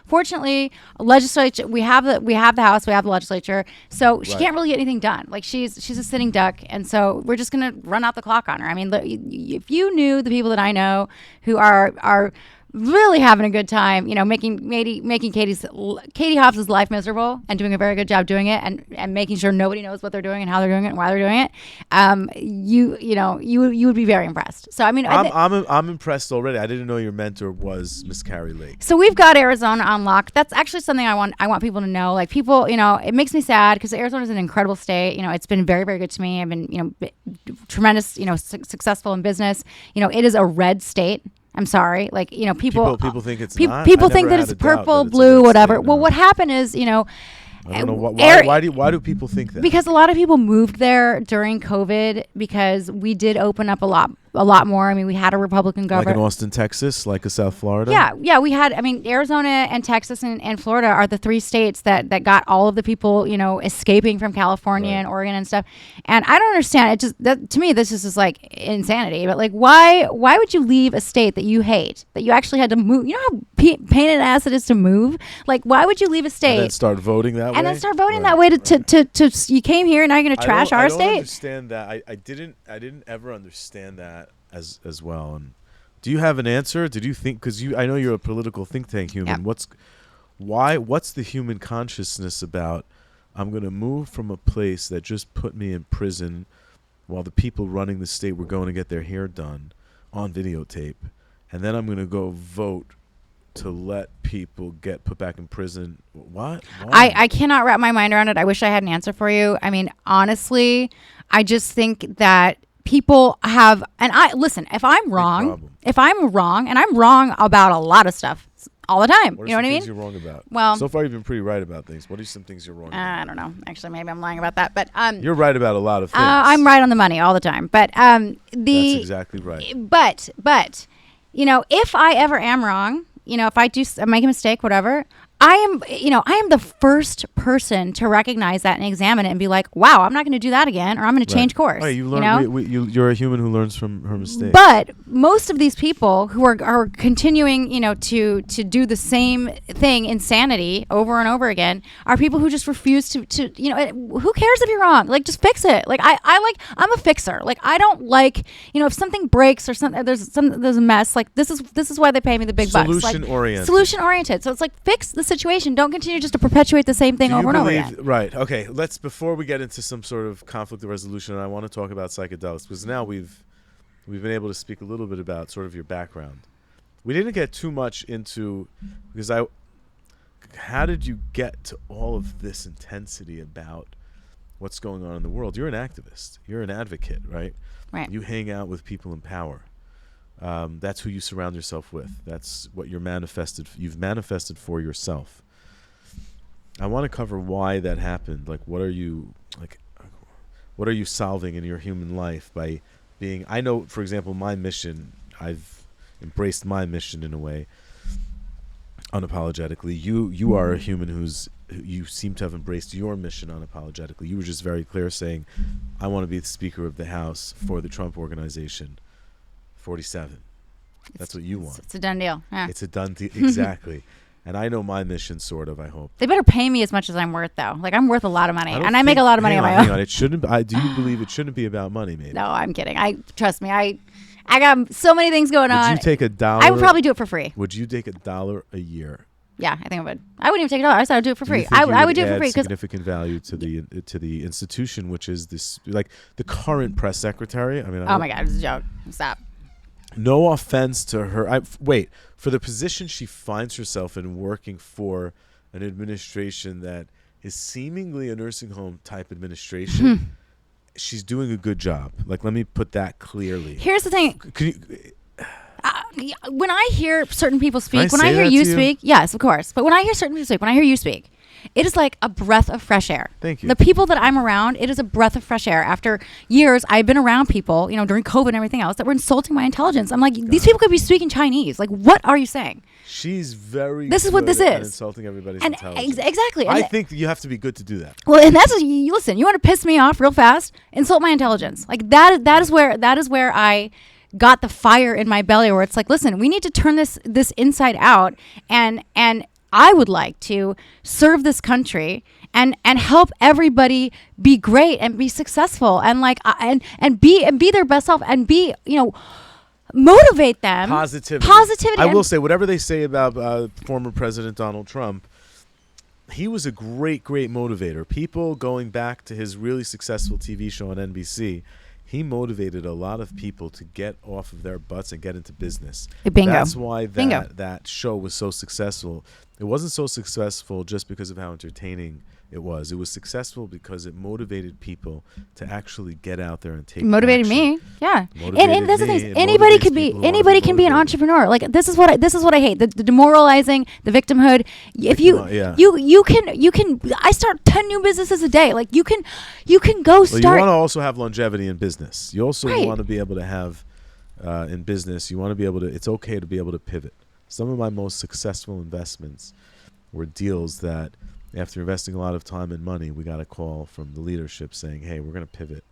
fortunately, legislature. We have the House. We have the legislature. So she can't really get anything done. Like she's a sitting duck, and so we're just gonna run out the clock on her. I mean, if you knew the people that I know who are really having a good time, you know, making Katie Hobbs' life miserable and doing a very good job doing it, and making sure nobody knows what they're doing and how they're doing it and why they're doing it. You would be very impressed. So I mean, I'm impressed already. I didn't know your mentor was Miss Carrie Lake. So we've got Arizona on lock. That's actually something I want people to know. Like people, you know, it makes me sad because Arizona is an incredible state. You know, it's been very, very good to me. I've been, you know, tremendous, you know, successful in business. You know, it is a red state. I'm sorry. Like, you know, people think it's not. People think that it's purple, blue, whatever. Well, what happened is, you know, I don't know why do people think that? Because a lot of people moved there during COVID because we did open up a lot more. I mean, we had a Republican governor. Like in Austin, Texas, like a South Florida? Yeah, we had, I mean, Arizona and Texas and Florida are the three states that got all of the people, you know, escaping from California and Oregon and stuff. And I don't understand. It just, to me, this is just like insanity. But like, why would you leave a state that you hate, that you actually had to move? You know how pain in the ass it is to move? Like, why would you leave a state? And then start voting that way? And then start voting that way to you came here and now you're going to trash our state? I don't understand that. I didn't ever understand that as well. And do you have an answer? Did you think, because I know you're a political think tank human. Yep. What's the human consciousness about, I'm going to move from a place that just put me in prison while the people running the state were going to get their hair done on videotape, and then I'm going to go vote to let people get put back in prison? What? I cannot wrap my mind around it. I wish I had an answer for you. I mean, honestly, I just think that people have, and listen, if I'm wrong, and I'm wrong about a lot of stuff all the time. You know what I mean? Things you're wrong about? Well, so far you've been pretty right about things. What are some things you're wrong about? I don't know. Actually, maybe I'm lying about that, but you're right about a lot of things. I'm right on the money all the time, but that's exactly right. But you know, if I ever am wrong, you know, if I make a mistake, whatever, I am the first person to recognize that and examine it and be like, wow, I'm not going to do that again, or I'm going to change course. Right, you learn. You're a human who learns from her mistakes. But most of these people who are continuing, you know, to do the same thing, insanity, over and over again, are people who just refuse to you know, who cares if you're wrong? Like, just fix it. Like, I'm a fixer. Like, I don't like, you know, if something breaks or something, there's a mess. Like, this is why they pay me the big bucks. Solution oriented. So it's like, fix the situation. Don't continue just to perpetuate the same thing over and over again. Right. Okay. Before we get into some sort of conflict resolution, I want to talk about psychedelics, because now we've been able to speak a little bit about sort of your background. We didn't get too much into, because how did you get to all of this intensity about what's going on in the world? You're an activist. You're an advocate, right? Right. You hang out with people in power. That's who you surround yourself with. That's what you've manifested for yourself. I want to cover why that happened. Like, what are you solving in your human life by being, I know, for example, my mission, I've embraced my mission in a way, unapologetically. You are a human you seem to have embraced your mission unapologetically. You were just very clear saying, I want to be the Speaker of the House for the Trump Organization. 47. That's what you want. It's a done deal. Yeah. It's a done deal. Exactly. And I know my mission, sort of, I hope. They better pay me as much as I'm worth, though. Like, I'm worth a lot of money. And I make a lot of money on my own. Hang on. It shouldn't, do you believe it shouldn't be about money, maybe? No, I'm kidding. Trust me. I got so many things going on. Would you take $1? I would probably do it for free. Would you take $1 a year? Yeah, I think I would. I wouldn't even take $1. I said I'd do it for free. I would do it for free because significant value to the institution, which is this, like, the current press secretary. I mean, oh my God, it's a joke. Stop. No offense to her. For the position she finds herself in, working for an administration that is seemingly a nursing home type administration, she's doing a good job. Like, let me put that clearly. Here's the thing. When I hear certain people speak, when I hear you speak, yes, of course. But when I hear certain people speak, when I hear you speak, it is like a breath of fresh air. Thank you. The people that I'm around, it is a breath of fresh air. After years, I've been around people, during COVID and everything else, that were insulting my intelligence. I'm like, these people could be speaking Chinese. Like, what are you saying? She's very. This is what this good at is. Insulting everybody's And intelligence. exactly. I And think you have to be good to do that. well, and that's listen. You want to piss me off real fast? Insult my intelligence. Like that is where I got the fire in my belly, where it's like, listen, we need to turn this inside out, and I would like to serve this country and help everybody be great and be successful and and be their best self and be motivate them. Positivity. I will say, whatever they say about former President Donald Trump, he was a great motivator. People, going back to his really successful TV show on NBC, he motivated a lot of people to get off of their butts and get into business. Bingo. That's why Bingo. that show was so successful. It wasn't so successful just because of how entertaining it was. It was successful because it motivated people to actually get out there and take motivated action. me. Yeah. Motivated And that's the me. thing. It Anybody motivates can be people who wanna anybody can be an motivated. entrepreneur. Like this is what I hate. The demoralizing, the victimhood. If Yeah. you can I start 10 new businesses a day. Like you can go Well, start. you want to also have longevity in business. You also Right. want to be able to have in business. You want to be able to. It's okay to be able to pivot. Some of my most successful investments were deals that, after investing a lot of time and money, we got a call from the leadership saying, "Hey, we're going to pivot."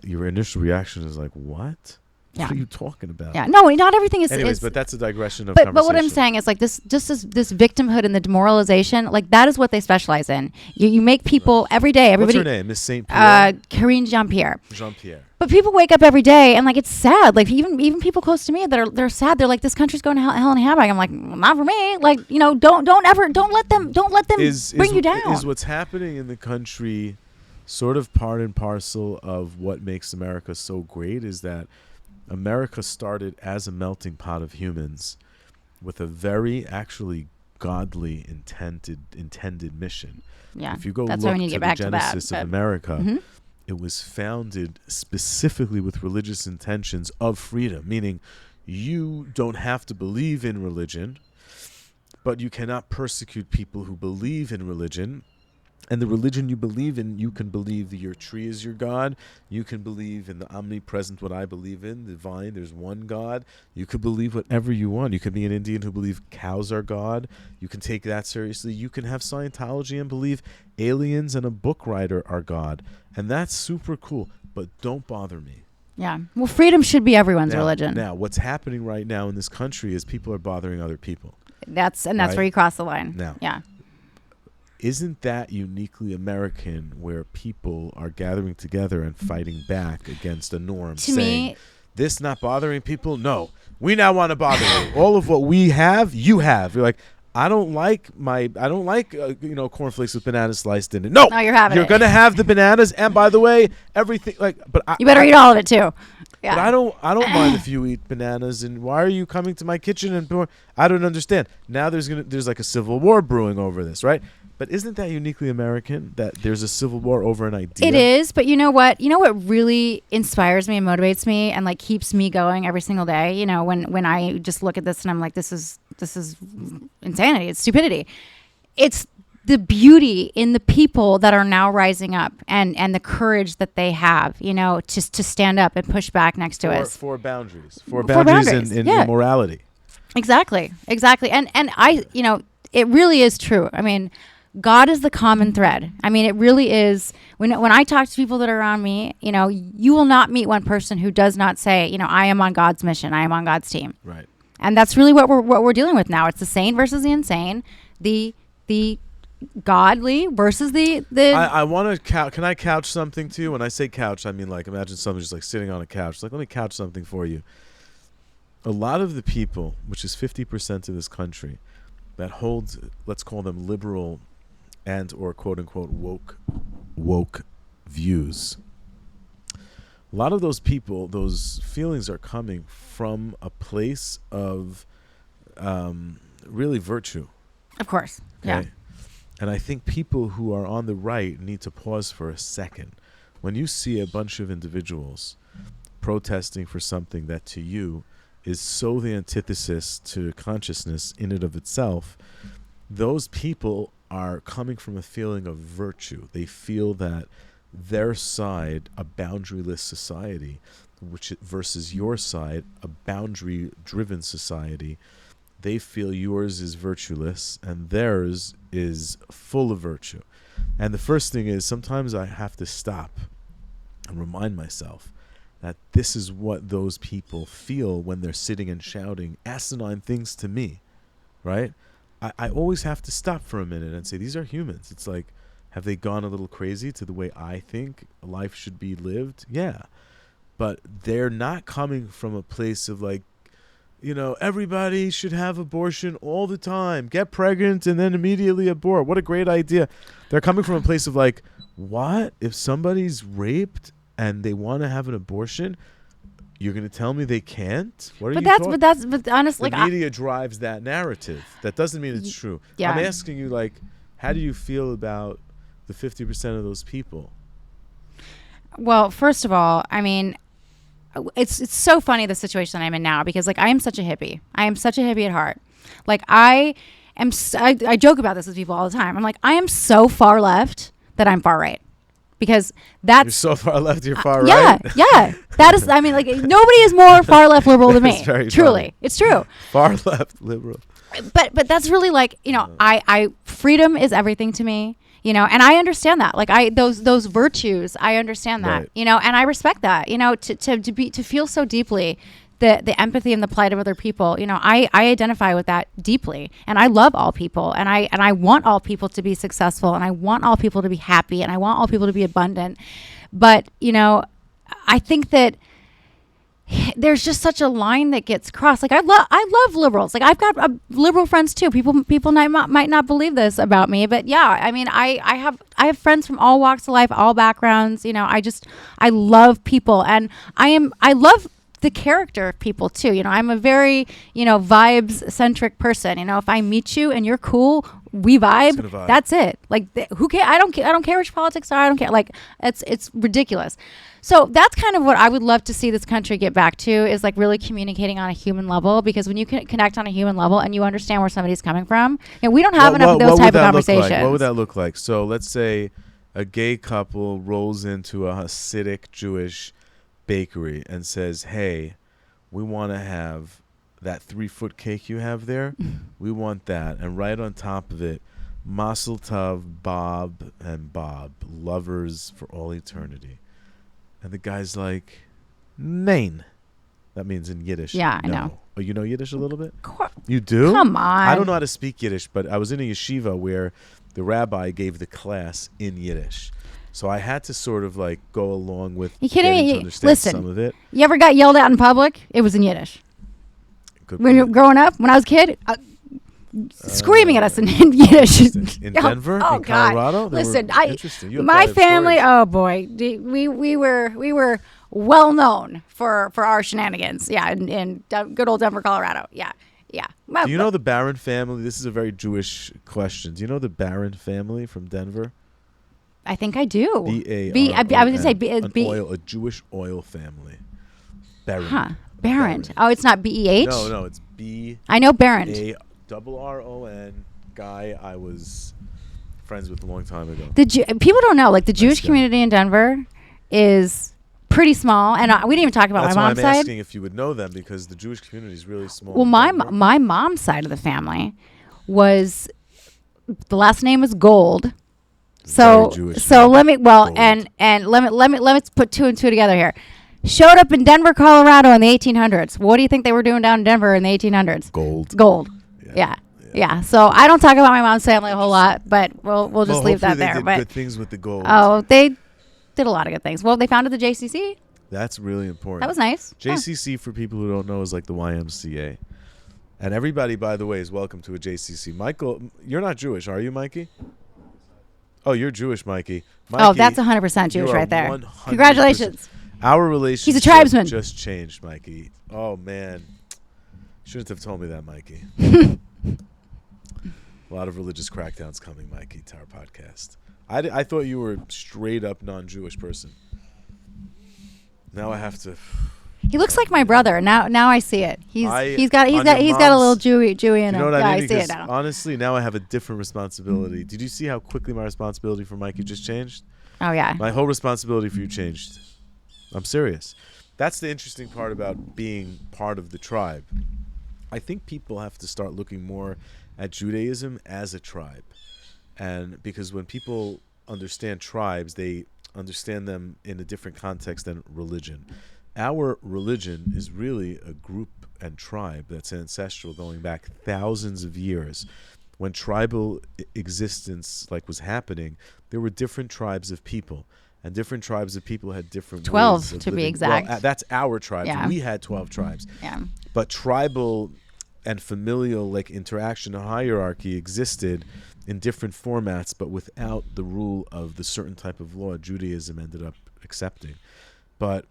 Your initial reaction is like, "What? Yeah. What are you talking about?" Yeah. No, not everything is. Anyways, is but that's a digression of but conversation. what I'm saying is like this victimhood and the demoralization, like that is what they specialize in. You make people every day. What's Everybody. her name? Miss Saint Pierre. Karine Jean-Pierre. Jean-Pierre. But people wake up every day and like it's sad. Like even people close to me they're sad. They're like, this country's going to hell in a handbag. I'm like, not for me. Like don't let them bring you down. Is what's happening in the country sort of part and parcel of what makes America so great? Is that America started as a melting pot of humans with a very actually godly intended mission. Yeah, If you go that's look why we need to get back the to that. genesis of America, it was founded specifically with religious intentions of freedom, meaning you don't have to believe in religion, but you cannot persecute people who believe in religion. And the religion you believe in, you can believe that your tree is your God. You can believe in the omnipresent, what I believe in, the divine. There's one God. You could believe whatever you want. You could be an Indian who believes cows are God. You can take that seriously. You can have Scientology and believe aliens and a book writer are God. And that's super cool. But don't bother me. Yeah. Well, freedom should be everyone's religion. Now, what's happening right now in this country is people are bothering other people. That's right? where you cross the line. Now. Yeah. Isn't that uniquely American, where people are gathering together and fighting back against a norm, To saying, me, this not bothering people? No. We now want to bother you. All of what we have, you have. You're like, I don't like cornflakes with bananas sliced in it. No, you're having You're it. going to have the bananas. And by the way, everything you better eat all of it too. Yeah. But I don't mind if you eat bananas. And why are you coming to my kitchen and I don't understand. Now there's like a civil war brewing over this, right? But isn't that uniquely American, that there's a civil war over an idea? It is, but you know what? You know what really inspires me and motivates me and like keeps me going every single day? You know, when I just look at this and I'm like, this is insanity. It's stupidity. It's the beauty in the people that are now rising up and the courage that they have, just to stand up and push back next to us. For boundaries. For boundaries in morality. Exactly. And I, it really is true. I mean, God is the common thread. I mean, it really is. When I talk to people that are around me, you will not meet one person who does not say, I am on God's mission. I am on God's team. Right. And that's really what we're dealing with now. It's the sane versus the insane, the godly versus the. I want to can I couch something to you? When I say couch, I mean like imagine someone just like sitting on a couch. Like, let me couch something for you. A lot of the people, which is 50% of this country, that holds, let's call them liberal and or quote unquote woke views. A lot of those people, those feelings are coming from a place of really virtue. Of course. Okay? Yeah. And I think people who are on the right need to pause for a second. When you see a bunch of individuals protesting for something that to you is so the antithesis to consciousness in and of itself, those people are coming from a feeling of virtue. They feel that their side, a boundary-less society, which versus your side, a boundary-driven society, they feel yours is virtueless and theirs is full of virtue. And the first thing is, sometimes I have to stop and remind myself that this is what those people feel when they're sitting and shouting asinine things to me, right? I always have to stop for a minute and say, these are humans. It's like, have they gone a little crazy to the way I think life should be lived? Yeah. But they're not coming from a place of like, everybody should have abortion all the time. Get pregnant and then immediately abort. What a great idea. They're coming from a place of like, what? If somebody's raped and they want to have an abortion, you're going to tell me they can't? What are you talking? But honestly, the media drives that narrative. That doesn't mean it's true. Yeah. I'm asking you, like, how do you feel about the 50% of those people? Well, first of all, I mean, it's so funny the situation I'm in now, because like I am such a hippie. I am such a hippie at heart. Like I joke about this with people all the time. I'm like, I am so far left that I'm far right. Because that's... You're so far left, you're far right? Yeah. That is, I mean, like, nobody is more far left liberal than me. Truly. Funny. It's true. Far left liberal. But that's really like, I freedom is everything to me, and I understand that. Like those virtues, I understand that, Right. and I respect that, to feel so deeply the empathy and the plight of other people. I identify with that deeply, and I love all people, and I want all people to be successful, and I want all people to be happy, and I want all people to be abundant. But, I think that there's just such a line that gets crossed. Like I love liberals. Like I've got liberal friends too. People might not believe this about me, but yeah, I mean, I have friends from all walks of life, all backgrounds. I love people, and I love the character of people too. I'm a very, vibes centric person. If I meet you and you're cool, we vibe. That's it. Like who cares? I don't care which politics are. I don't care. Like it's ridiculous. So that's kind of what I would love to see this country get back to, is like really communicating on a human level, because when you can connect on a human level and you understand where somebody's coming from, we don't have enough of those type of conversations. What would that look like? So let's say a gay couple rolls into a Hasidic Jewish bakery and says, hey, we want to have that 3-foot cake you have there. We want that. And right on top of it, Mazel Tov, Bob and Bob, lovers for all eternity. And the guy's like, Nein. That means in Yiddish. Yeah, no. I know. Oh, you know Yiddish a little bit? You do? Come on. I don't know how to speak Yiddish, but I was in a yeshiva where the rabbi gave the class in Yiddish. So I had to sort of like go along with you kidding me? to understand Listen, some of it. You ever got yelled at in public? It was in Yiddish. Good when you're growing up, when I was a kid, screaming at us in Yiddish. In Denver, in Colorado. Listen, my family. Stories. Oh boy, we were well known for our shenanigans. Yeah, in good old Denver, Colorado. Yeah. Do you know the Barron family? This is a very Jewish question. Do you know the Barron family from Denver? I think I do. I was going to say a Jewish oil family. Barron. Huh. Barron. Oh, it's not B-E-H? No, it's B. I know Barron. A-R-R-O-N. Guy I was friends with a long time ago. People don't know, like the Jewish community in Denver is pretty small, and we didn't even talk about my mom's side. That's why I'm asking if you would know them, because the Jewish community is really small. Well, my mom's side of the family was, the last name was Gold. So let me let's put two and two together here. Showed up in Denver, Colorado in the 1800s. What do you think they were doing down in Denver in the 1800s? Gold. Yeah. So I don't talk about my mom's family a whole lot, but we'll just leave that there. They did good things with the gold. Oh, they did a lot of good things. Well, they founded the JCC. That's really important. That was nice. JCC, for people who don't know, is like the YMCA. And everybody, by the way, is welcome to a JCC. Michael, you're not Jewish, are you, Mikey? Oh, you're Jewish, Mikey. Oh, that's 100% Jewish right there. 100%. Congratulations. Our relationship He's a tribesman. Just changed, Mikey. Oh, man. Shouldn't have told me that, Mikey. A lot of religious crackdowns coming, Mikey, to our podcast. I thought you were a straight up non-Jewish person. Now I have to He looks like my brother. Now I see it. He's got a little Jewy in him. You know what I mean? I see it now. Honestly, now I have a different responsibility. Did you see how quickly my responsibility for Mikey just changed? Oh yeah. My whole responsibility for you changed. I'm serious. That's the interesting part about being part of the tribe. I think people have to start looking more at Judaism as a tribe. And because when people understand tribes, they understand them in a different context than religion. Our religion is really a group and tribe that's ancestral, going back thousands of years. When tribal existence was happening, there were different tribes of people, and different tribes of people had different 12 ways of to be living. exact. Well, that's our tribe. Yeah. We had 12 tribes. Yeah. But tribal and familial interaction and hierarchy existed in different formats, but without the rule of the certain type of law Judaism ended up accepting. But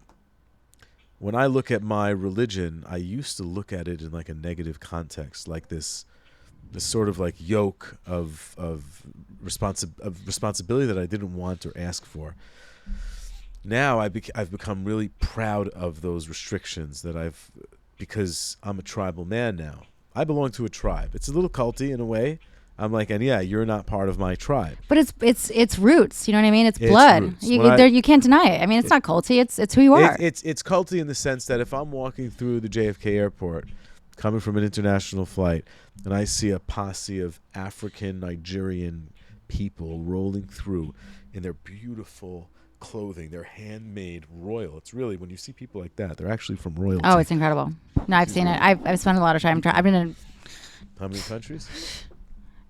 when I look at my religion, I used to look at it in a negative context, like this sort of yoke of responsibility that I didn't want or ask for. Now I've become really proud of those restrictions because I'm a tribal man now. I belong to a tribe. It's a little culty in a way. I'm and yeah, you're not part of my tribe. But it's roots. You know what I mean? It's blood. Roots. You can't deny it. I mean, it's not culty. It's who you are. It's culty in the sense that if I'm walking through the JFK airport, coming from an international flight, and I see a posse of African Nigerian people rolling through in their beautiful clothing, they're handmade royal. It's really, when you see people like that, they're actually from royalty. Oh, it's incredible. No, I've seen it. I've spent a lot of time. I've been in how many countries?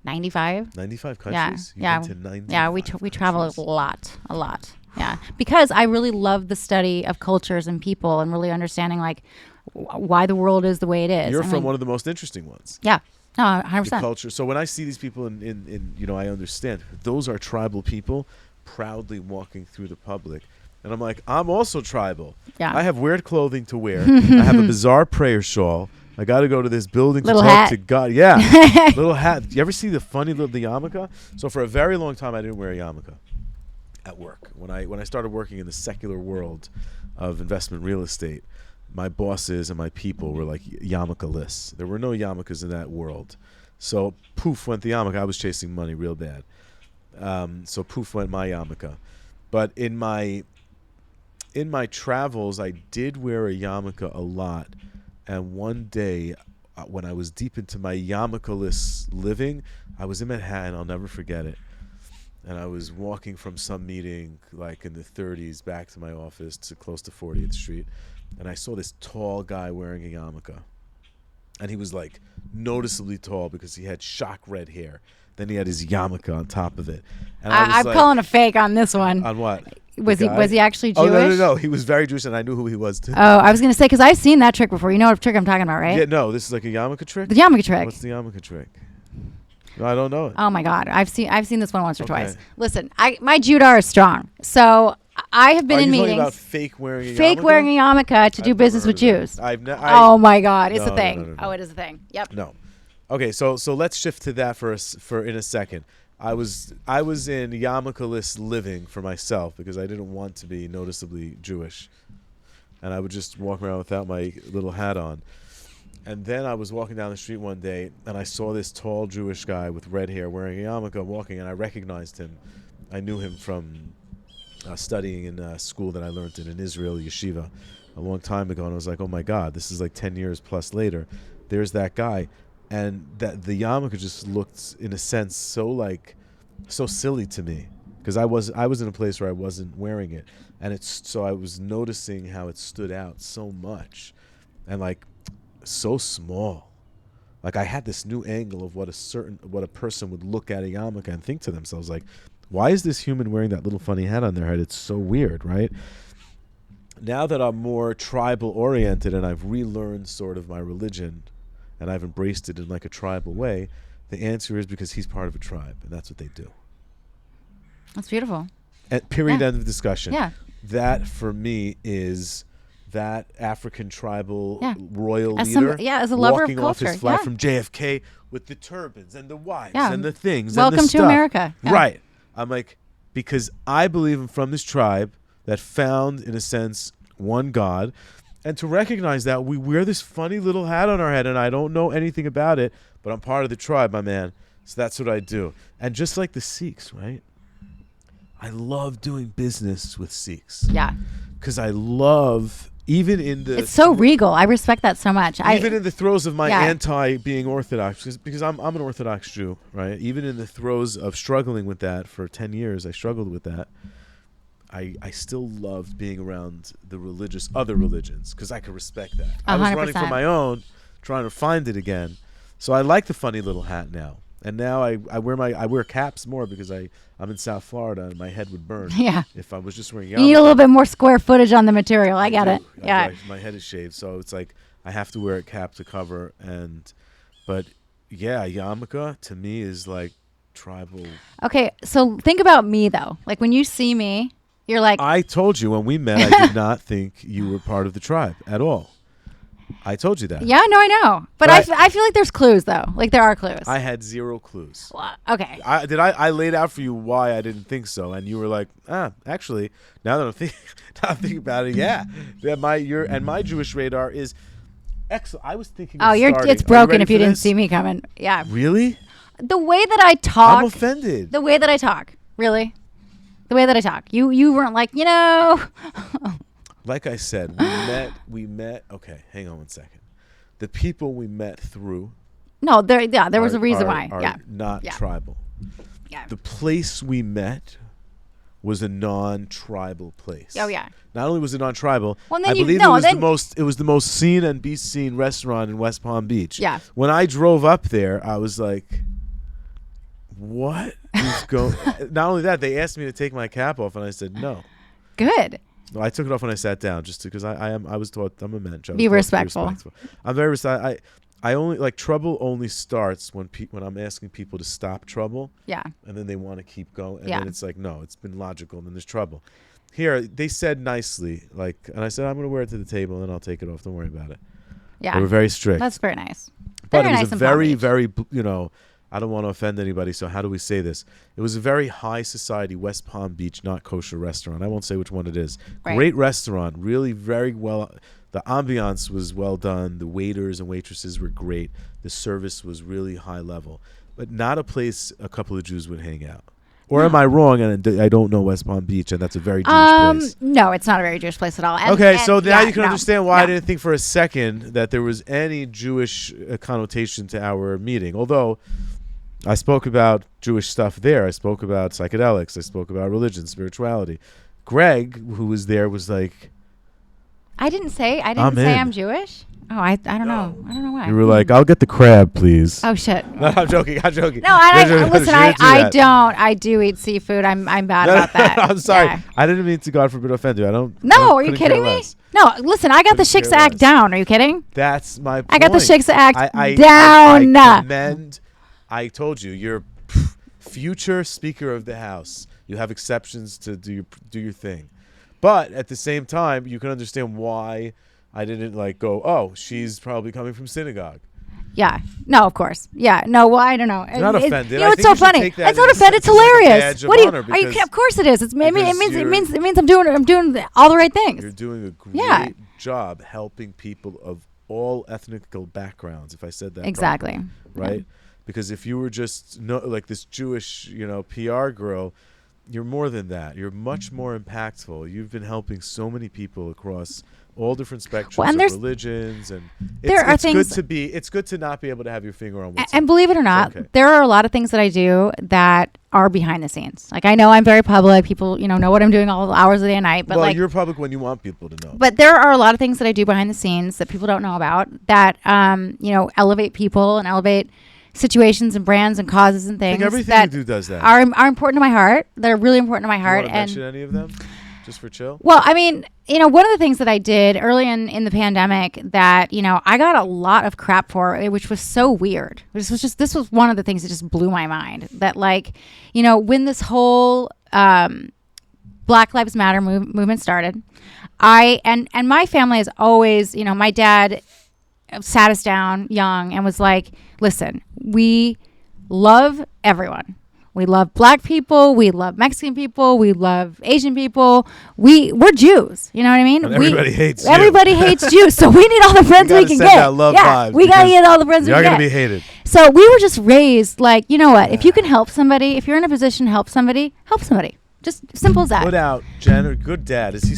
95. 95 countries? Yeah. You've been to 95 yeah, we travel a lot. Yeah. Because I really love the study of cultures and people and really understanding why the world is the way it is. You're from one of the most interesting ones. Yeah. No, 100%. The culture. So when I see these people in I understand those are tribal people proudly walking through the public. And I'm I'm also tribal. Yeah. I have weird clothing to wear. I have a bizarre prayer shawl. I got to go to this building to talk to God. Yeah. Little hat. You ever see the funny the yarmulke? So for a very long time, I didn't wear a yarmulke at work. When I started working in the secular world of investment real estate, my bosses and my people were yarmulke-less. There were no yarmulkes in that world. So poof went the yarmulke. I was chasing money real bad. So poof went my yarmulke. But in my travels, I did wear a yarmulke a lot. And one day, when I was deep into my yarmulke-less living, I was in Manhattan. I'll never forget it. And I was walking from some meeting, in the 30s, back to my office to close to 40th Street. And I saw this tall guy wearing a yarmulke. And he was noticeably tall because he had shock red hair. Then he had his yarmulke on top of it. And I'm calling a fake on this one. On what? Was he actually Jewish? Oh, no. He was very Jewish, and I knew who he was, too. Oh, I was going to say, because I've seen that trick before. You know what trick I'm talking about, right? Yeah, no, this is a yarmulke trick? The yarmulke trick. What's the yarmulke trick? No, I don't know it. Oh, my God. I've seen this one once or twice. Listen, my Judar is strong. So I have been in meetings. Are you talking about fake wearing a yarmulke? Fake wearing a yarmulke to do business with Jews. Oh, my God. It's a thing. No. Oh, it is a thing. Yep. No. Okay, so let's shift to that for in a second. I was in yarmulke-less living for myself because I didn't want to be noticeably Jewish, and I would just walk around without my little hat on. And then I was walking down the street one day, and I saw this tall Jewish guy with red hair wearing a yarmulke walking, and I recognized him. I knew him from studying in a school that I learned in Israel, yeshiva, a long time ago, and I was like, oh my God, this is 10 years plus later. There's that guy. And that the yarmulke just looked, in a sense, so silly to me because I was in a place where I wasn't wearing it, and so I was noticing how it stood out so much, and so small. I had this new angle of what a person would look at a yarmulke and think to themselves why is this human wearing that little funny hat on their head? It's so weird, right? Now that I'm more tribal oriented and I've relearned sort of my religion. And I've embraced it in a tribal way, the answer is because he's part of a tribe, and that's what they do. That's beautiful. Period, end of discussion. Yeah. That, for me, is that African tribal royal leader as a lover of walking culture. off his flight from JFK with the turbans and the wives and the things Welcome and the stuff. to America. Yeah. Right. I'm because I believe I'm from this tribe that found, in a sense, one God. And to recognize that we wear this funny little hat on our head, and I don't know anything about it, but I'm part of the tribe, my man. So that's what I do. And just like the Sikhs, right? I love doing business with Sikhs. Yeah. Because I love, even in the... It's so regal. I respect that so much. Even in the throes of my anti-being Orthodox, because I'm an Orthodox Jew, right? Even in the throes of struggling with that for 10 years, I struggled with that. I still loved being around the other religions, because I could respect that. 100%. I was running for my own, trying to find it again. So I like the funny little hat now. And now I wear caps more because I'm in South Florida and my head would burn. Yeah. If I was just wearing yarmulke. You need a little bit more square footage on the material. I get it. Yeah. My head is shaved, so it's like I have to wear a cap to cover. But yeah, yarmulke to me is like tribal. Okay, so think about me though. Like when you see me, you're like. I told you when we met, I did not think you were part of the tribe at all. I told you that. Yeah, no, I know. But I feel like there's clues, though. Like, there are clues. I had zero clues. Well, okay. I laid out for you why I didn't think so, and you were like, actually, now that I'm thinking about it, yeah. My Jewish radar is excellent. I was thinking it's broken if you didn't see me coming. Yeah. Really? The way that I talk. I'm offended. The way that I talk. Really? The way that I talk. You weren't like, you know... Like I said, we met. Okay, hang on one second. The people we met through. No, there was a reason why. Are not tribal. Yeah. The place we met was a non-tribal place. Oh yeah. Not only was it non-tribal, well, I believe it was the most seen and be seen restaurant in West Palm Beach. Yeah. When I drove up there, I was like, "What is going?" Not only that, they asked me to take my cap off, and I said no. Good. No, I took it off when I sat down, just because I was taught I'm a mensch. Be respectful. I'm very I only like trouble only starts when I'm asking people to stop trouble. Yeah. And then they want to keep going, and then it's like no, it's been logical, and then there's trouble. Here they said nicely, like, and I said I'm going to wear it to the table, and then I'll take it off. Don't worry about it. Yeah. They were very strict. That's very nice. But it was a very, very, I don't want to offend anybody, so how do we say this? It was a very high society West Palm Beach not kosher restaurant. I won't say which one it is. Right. Great restaurant, really very well. The ambiance was well done. The waiters and waitresses were great. The service was really high level, but not a place a couple of Jews would hang out. Or am I wrong? And I don't know West Palm Beach, and that's a very Jewish place. No, it's not a very Jewish place at all. So now you can understand why I didn't think for a second that there was any Jewish connotation to our meeting. Although I spoke about Jewish stuff there. I spoke about psychedelics. I spoke about religion, spirituality. Greg, who was there, was like, I didn't say I'm Jewish. Oh, I don't know. I don't know why. You were like, I'll get the crab, please. Oh shit. No, I'm joking. No, listen, I don't. I do eat seafood. I'm bad about that. I'm sorry. Yeah. I didn't mean to, God forbid, offend you. I don't. No, are you kidding me? No, listen, I got the Shiksa Act down. Are you kidding? That's my point. I got the Shiksa Act down. I commend. I told you, you're future Speaker of the House. You have exceptions to do your thing. But at the same time, you can understand why I didn't go, oh, she's probably coming from synagogue. Yeah. No, of course. Yeah. No, well, I don't know. You're not offended. You know, it's so funny. It's not offended. It's hilarious. What are you? Of course it is. It means I'm doing all the right things. You're doing a great job helping people of all ethnical backgrounds, if I said that exactly. properly, right? Yeah. Because if you were just like this Jewish, PR girl, you're more than that. You're much more impactful. You've been helping so many people across all different spectrums of religions, and it's good to not be able to have your finger on what's and believe it or not, there are a lot of things that I do that are behind the scenes. Like I know I'm very public. People, know what I'm doing all hours of the day and night. But you're public when you want people to know. But there are a lot of things that I do behind the scenes that people don't know about that elevate people and elevate situations and brands and causes and things. I think everything you do does that. Are important to my heart. That are really important to my heart. Do you want to mention any of them? Just for chill? Well, I mean, one of the things that I did early in the pandemic that, I got a lot of crap for, which was so weird. This was one of the things that just blew my mind. That when this whole Black Lives Matter movement started, and my family is always, my dad sat us down young and was like, listen, we love everyone. We love black people. We love Mexican people. We love Asian people. We're Jews. You know what I mean? And everybody hates you. Everybody hates Jews. So we need all the friends we can get. Love yeah, we gotta get all the friends we can get. You're gonna be hated. So we were just raised like, you know what? If you can help somebody, if you're in a position to help somebody, help somebody. Just simple as that. Put out good dad. Is he?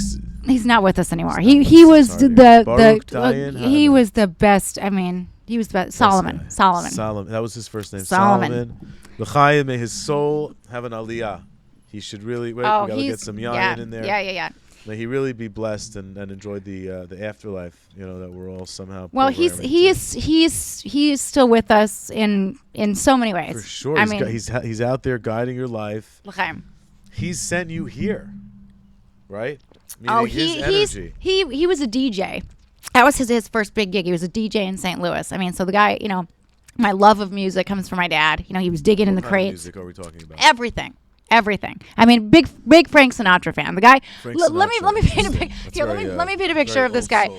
He's not with us anymore. He was the he was the best. I mean, he was the best. Solomon. That was his first name. Solomon. L'chaim, may his soul have an aliyah. He should really we gotta get some yayin in there. Yeah. May he really be blessed and enjoy the afterlife. You know, that we're all somehow. Well, he's still with us in so many ways. For sure. He's out there guiding your life. L'chaim. He's sent you here, right? He was a DJ. That was his first big gig. He was a DJ in St. Louis. I mean, so the guy, you know, my love of music comes from my dad. You know, he was digging in the crates. What music are we talking about? Everything. I mean, big Frank Sinatra fan. The guy. Let me paint a picture. Let me paint a picture of this guy.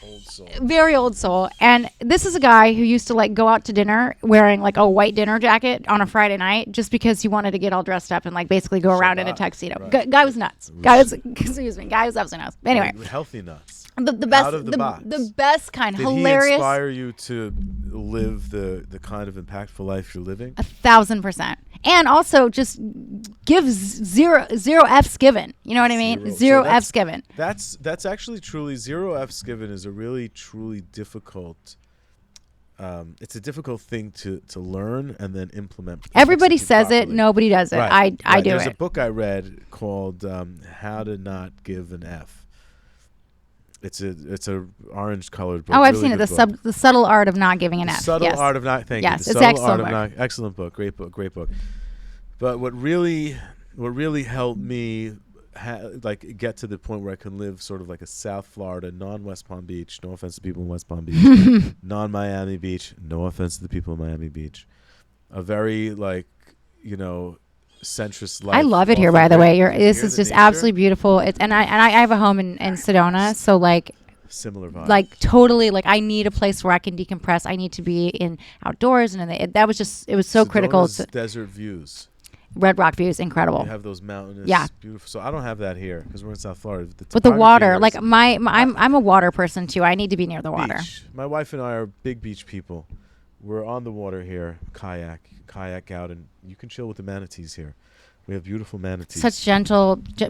Old soul. Very old soul. And this is a guy who used to like go out to dinner wearing like a white dinner jacket on a Friday night just because he wanted to get all dressed up and like basically go around in a tuxedo. Right. Guy was nuts. Guy was absolutely nuts. But anyway, healthy nuts. The best, out of the box. The best kind. Did Hilarious. He inspire you to live the kind of impactful life you're living? 1,000%. And also just gives zero F's given. You know what I mean? Zero F's given. That's actually truly zero F's given is a really truly difficult. It's a difficult thing to learn and then implement. Everybody says it. Nobody does it. Right. I do There's it. a book I read called "How to Not Give an F." It's a orange colored book. Oh, I've seen it. The subtle art of not giving an F. Subtle art of not. Thank you. Yes, it's excellent. Excellent book. Great book. But what really helped me get to the point where I can live sort of like a South Florida, non-West Palm Beach. No offense to people in West Palm Beach. Non-Miami Beach. No offense to the people in Miami Beach. A very centrist life. I love it here, by the way. This is just nature. Absolutely beautiful. And I have a home in Sedona, so like similar vibe. Like totally, like I need a place where I can decompress. I need to be in outdoors, and it was so critical. To desert views. Red Rock views, incredible. You have those mountainous, beautiful. So I don't have that here because we're in South Florida. With the water, like I'm a water person too. I need to be near the water. Beach. My wife and I are big beach people. We're on the water here, kayak out, and you can chill with the manatees here. We have beautiful manatees. Such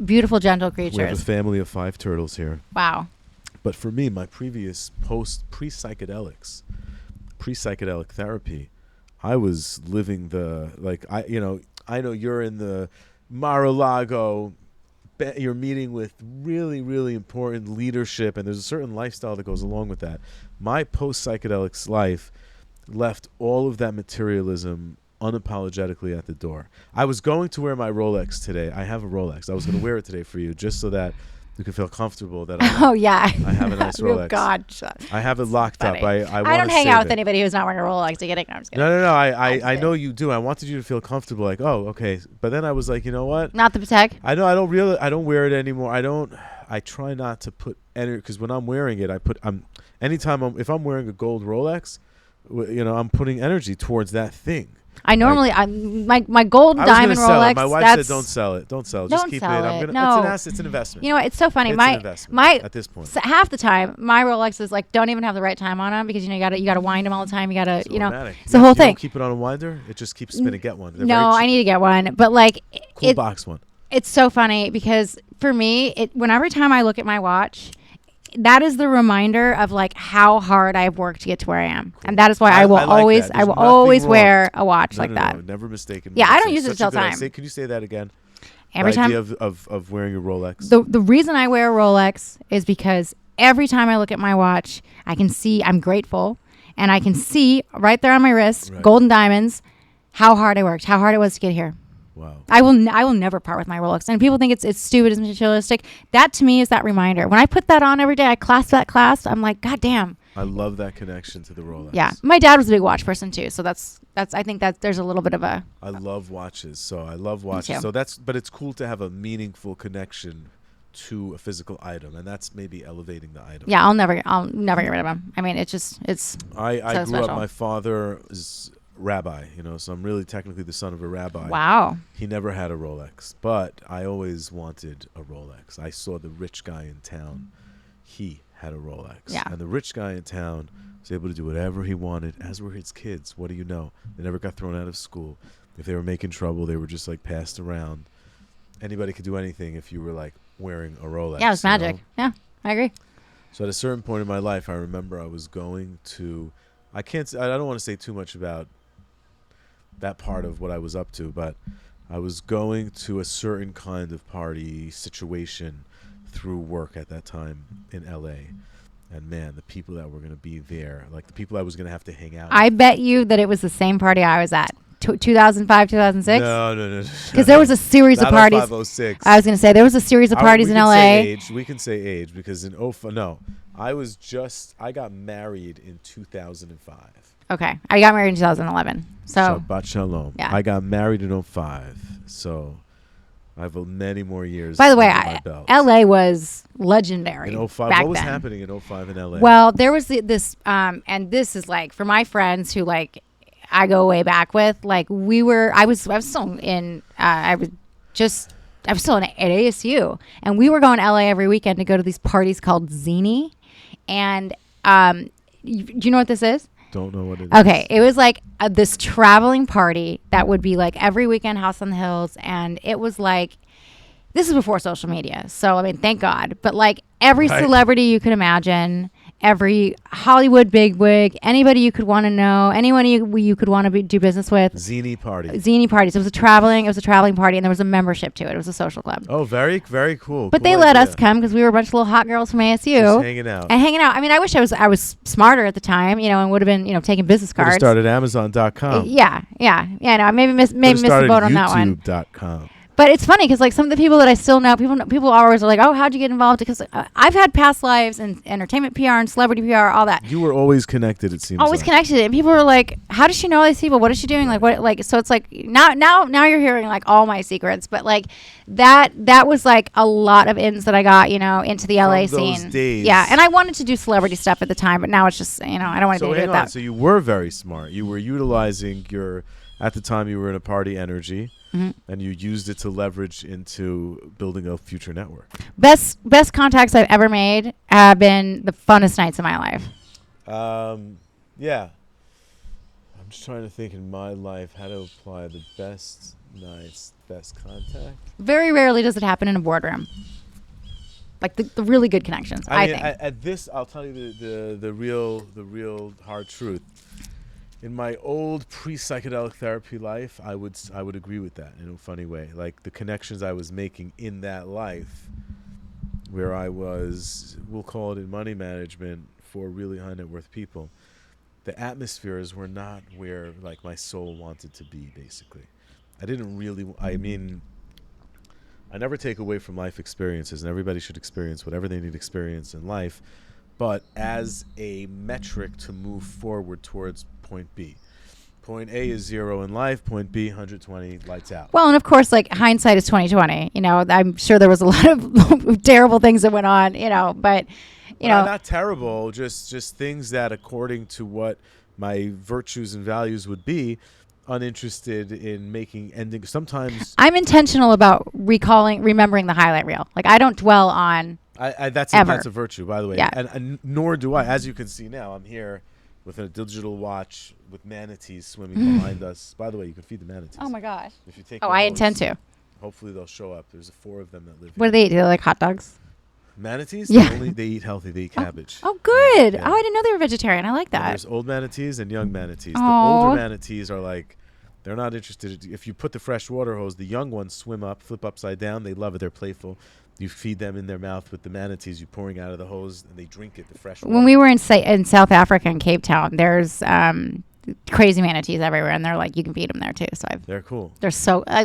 beautiful, gentle creatures. We have a family of 5 turtles here. Wow. But for me, my pre-psychedelic therapy, I was living I know you're in the Mar-a-Lago, you're meeting with really, really important leadership, and there's a certain lifestyle that goes along with that. My post-psychedelics life left all of that materialism unapologetically at the door. I was going to wear my Rolex today. I have a Rolex. I was going to wear it today for you just so that you can feel comfortable that I have a nice Rolex. Oh, God. I have it locked up. I don't hang out with anybody who's not wearing a Rolex to get it. No, I'm just kidding. No. I know you do. I wanted you to feel comfortable. Like, oh, okay. But then I was like, you know what? Not the Patek. I know. I don't wear it anymore. I try not to put energy because when I'm wearing it, if I'm wearing a gold Rolex, I'm putting energy towards that thing. I normally, my gold diamond Rolex. My wife said, "Don't sell it. Don't sell it. Just keep it. No. It's an asset. It's an investment." You know what? It's so funny. It's an investment at this point. Half the time, my Rolex is like don't even have the right time on them because you gotta wind them all the time. You gotta, it's the whole thing. Don't keep it on a winder. It just keeps spinning. Get one. No, I need to get one. But like, cool box one. It's so funny because for me, every time I look at my watch, that is the reminder of like how hard I've worked to get to where I am, and that is why I will always wear a watch like that. No, never mistaken. Yeah, I don't use it till time. Can you say that again? Every time of wearing a Rolex. The reason I wear a Rolex is because every time I look at my watch, I can see I'm grateful, and I can see right there on my wrist, golden diamonds, how hard I worked, how hard it was to get here. Wow. I will never part with my Rolex. And people think it's stupid, it's materialistic. That to me is that reminder. When I put that on every day, I clasp that clasp. I'm like, God damn. I love that connection to the Rolex. Yeah. My dad was a big watch person too. So that's I think that there's a little bit of a. I love watches. So but it's cool to have a meaningful connection to a physical item, and that's maybe elevating the item. Yeah, I'll never get rid of them. I mean, I grew up. My father is rabbi, so I'm really technically the son of a rabbi. Wow. He never had a Rolex, but I always wanted a Rolex. I saw the rich guy in town. He had a Rolex. Yeah. And the rich guy in town was able to do whatever he wanted, as were his kids. What do you know? They never got thrown out of school. If they were making trouble, they were just like passed around. Anybody could do anything if you were like wearing a Rolex. Yeah, it was magic. Yeah, I agree. So at a certain point in my life, I remember I was going to, I don't want to say too much about that part of what I was up to, but I was going to a certain kind of party situation through work at that time in LA. And man, the people that were going to be there, like the people I was going to have to hang out I bet you that it was the same party I was at. 2005, 2006? No. Because there was a series of parties. 0506. I was going to say, there was a series of parties in LA. We can say age because in I got married in 2005. Okay. I got married in 2011. So Shabbat shalom. Yeah. I got married in 05. So I have many more years. by the way, under my belt. LA was legendary. In 05. Back What was then. happening in 05 in LA? Well, there was this, and this is like for my friends who like I go way back with. Like I was still in, at ASU, and we were going to LA every weekend to go to these parties called Zini, and do you know what this is? Don't know what it is. Okay, it was like this traveling party that would be like every weekend, House on the Hills, and it was like, this is before social media, so I mean, thank God. But like every celebrity you could imagine, every Hollywood bigwig, anybody you could want to know, anyone you could want to do business with. Zini party. Zini parties. It was a traveling party, and there was a membership to it. It was a social club. Oh, very, very cool. But they let us come because we were a bunch of little hot girls from ASU. Just hanging out. I mean, I wish I was smarter at the time, and would have been, taking business cards. Started Amazon.com. Yeah. No, maybe missed the boat on that one. YouTube.com. But it's funny because like some of the people that I still know, people always are like, oh, how'd you get involved? Because I've had past lives in entertainment PR and celebrity PR, all that. You were always connected, it seems. Always connected, and people were like, how does she know all these people? What is she doing? Like what? Like so, it's like now you're hearing like all my secrets, but like that was like a lot of ins that I got, into the LA scene. Days. Yeah, and I wanted to do celebrity stuff at the time, but now it's just I don't want to do that. So you were very smart. You were utilizing at the time you were in a party energy. Mm-hmm. And you used it to leverage into building a future network. Best contacts I've ever made have been the funnest nights of my life. Yeah. I'm just trying to think in my life how to apply the best nights, best contact. Very rarely does it happen in a boardroom. Like the really good connections, I think. At this, I'll tell you the real hard truth. In my old pre-psychedelic therapy life, I would agree with that in a funny way. Like the connections I was making in that life, where I was, we'll call it in money management for really high net worth people, the atmospheres were not where like my soul wanted to be. Basically, I never take away from life experiences, and everybody should experience whatever they need to experience in life, but as a metric to move forward towards point B. Point A is 0 in life. Point B, 120, lights out. Well, and of course, like hindsight is 20/20. I'm sure there was a lot of terrible things that went on. But not terrible. Just things that, according to what my virtues and values would be, uninterested in making ending. Sometimes I'm intentional about remembering the highlight reel. Like I don't dwell on. That's a virtue, by the way. Yeah. And nor do I. As you can see now, I'm here with a digital watch with manatees swimming behind us. By the way, you can feed the manatees. Oh my gosh. If you take I intend to. Hopefully they'll show up. There's 4 of them that live here. What do they eat? Do they like hot dogs? Manatees? Yeah. They eat healthy. They eat cabbage. Oh, good. Yeah. Oh, I didn't know they were vegetarian. I like that. There's old manatees and young manatees. Aww. The older manatees are like, they're not interested. If you put the fresh water hose, the young ones swim up, flip upside down. They love it. They're playful. You feed them in their mouth with the manatees. You pouring out of the hose, and they drink it. The fresh water. When we were in South Africa in Cape Town, there's crazy manatees everywhere, and they're like you can feed them there too. So they're cool. They're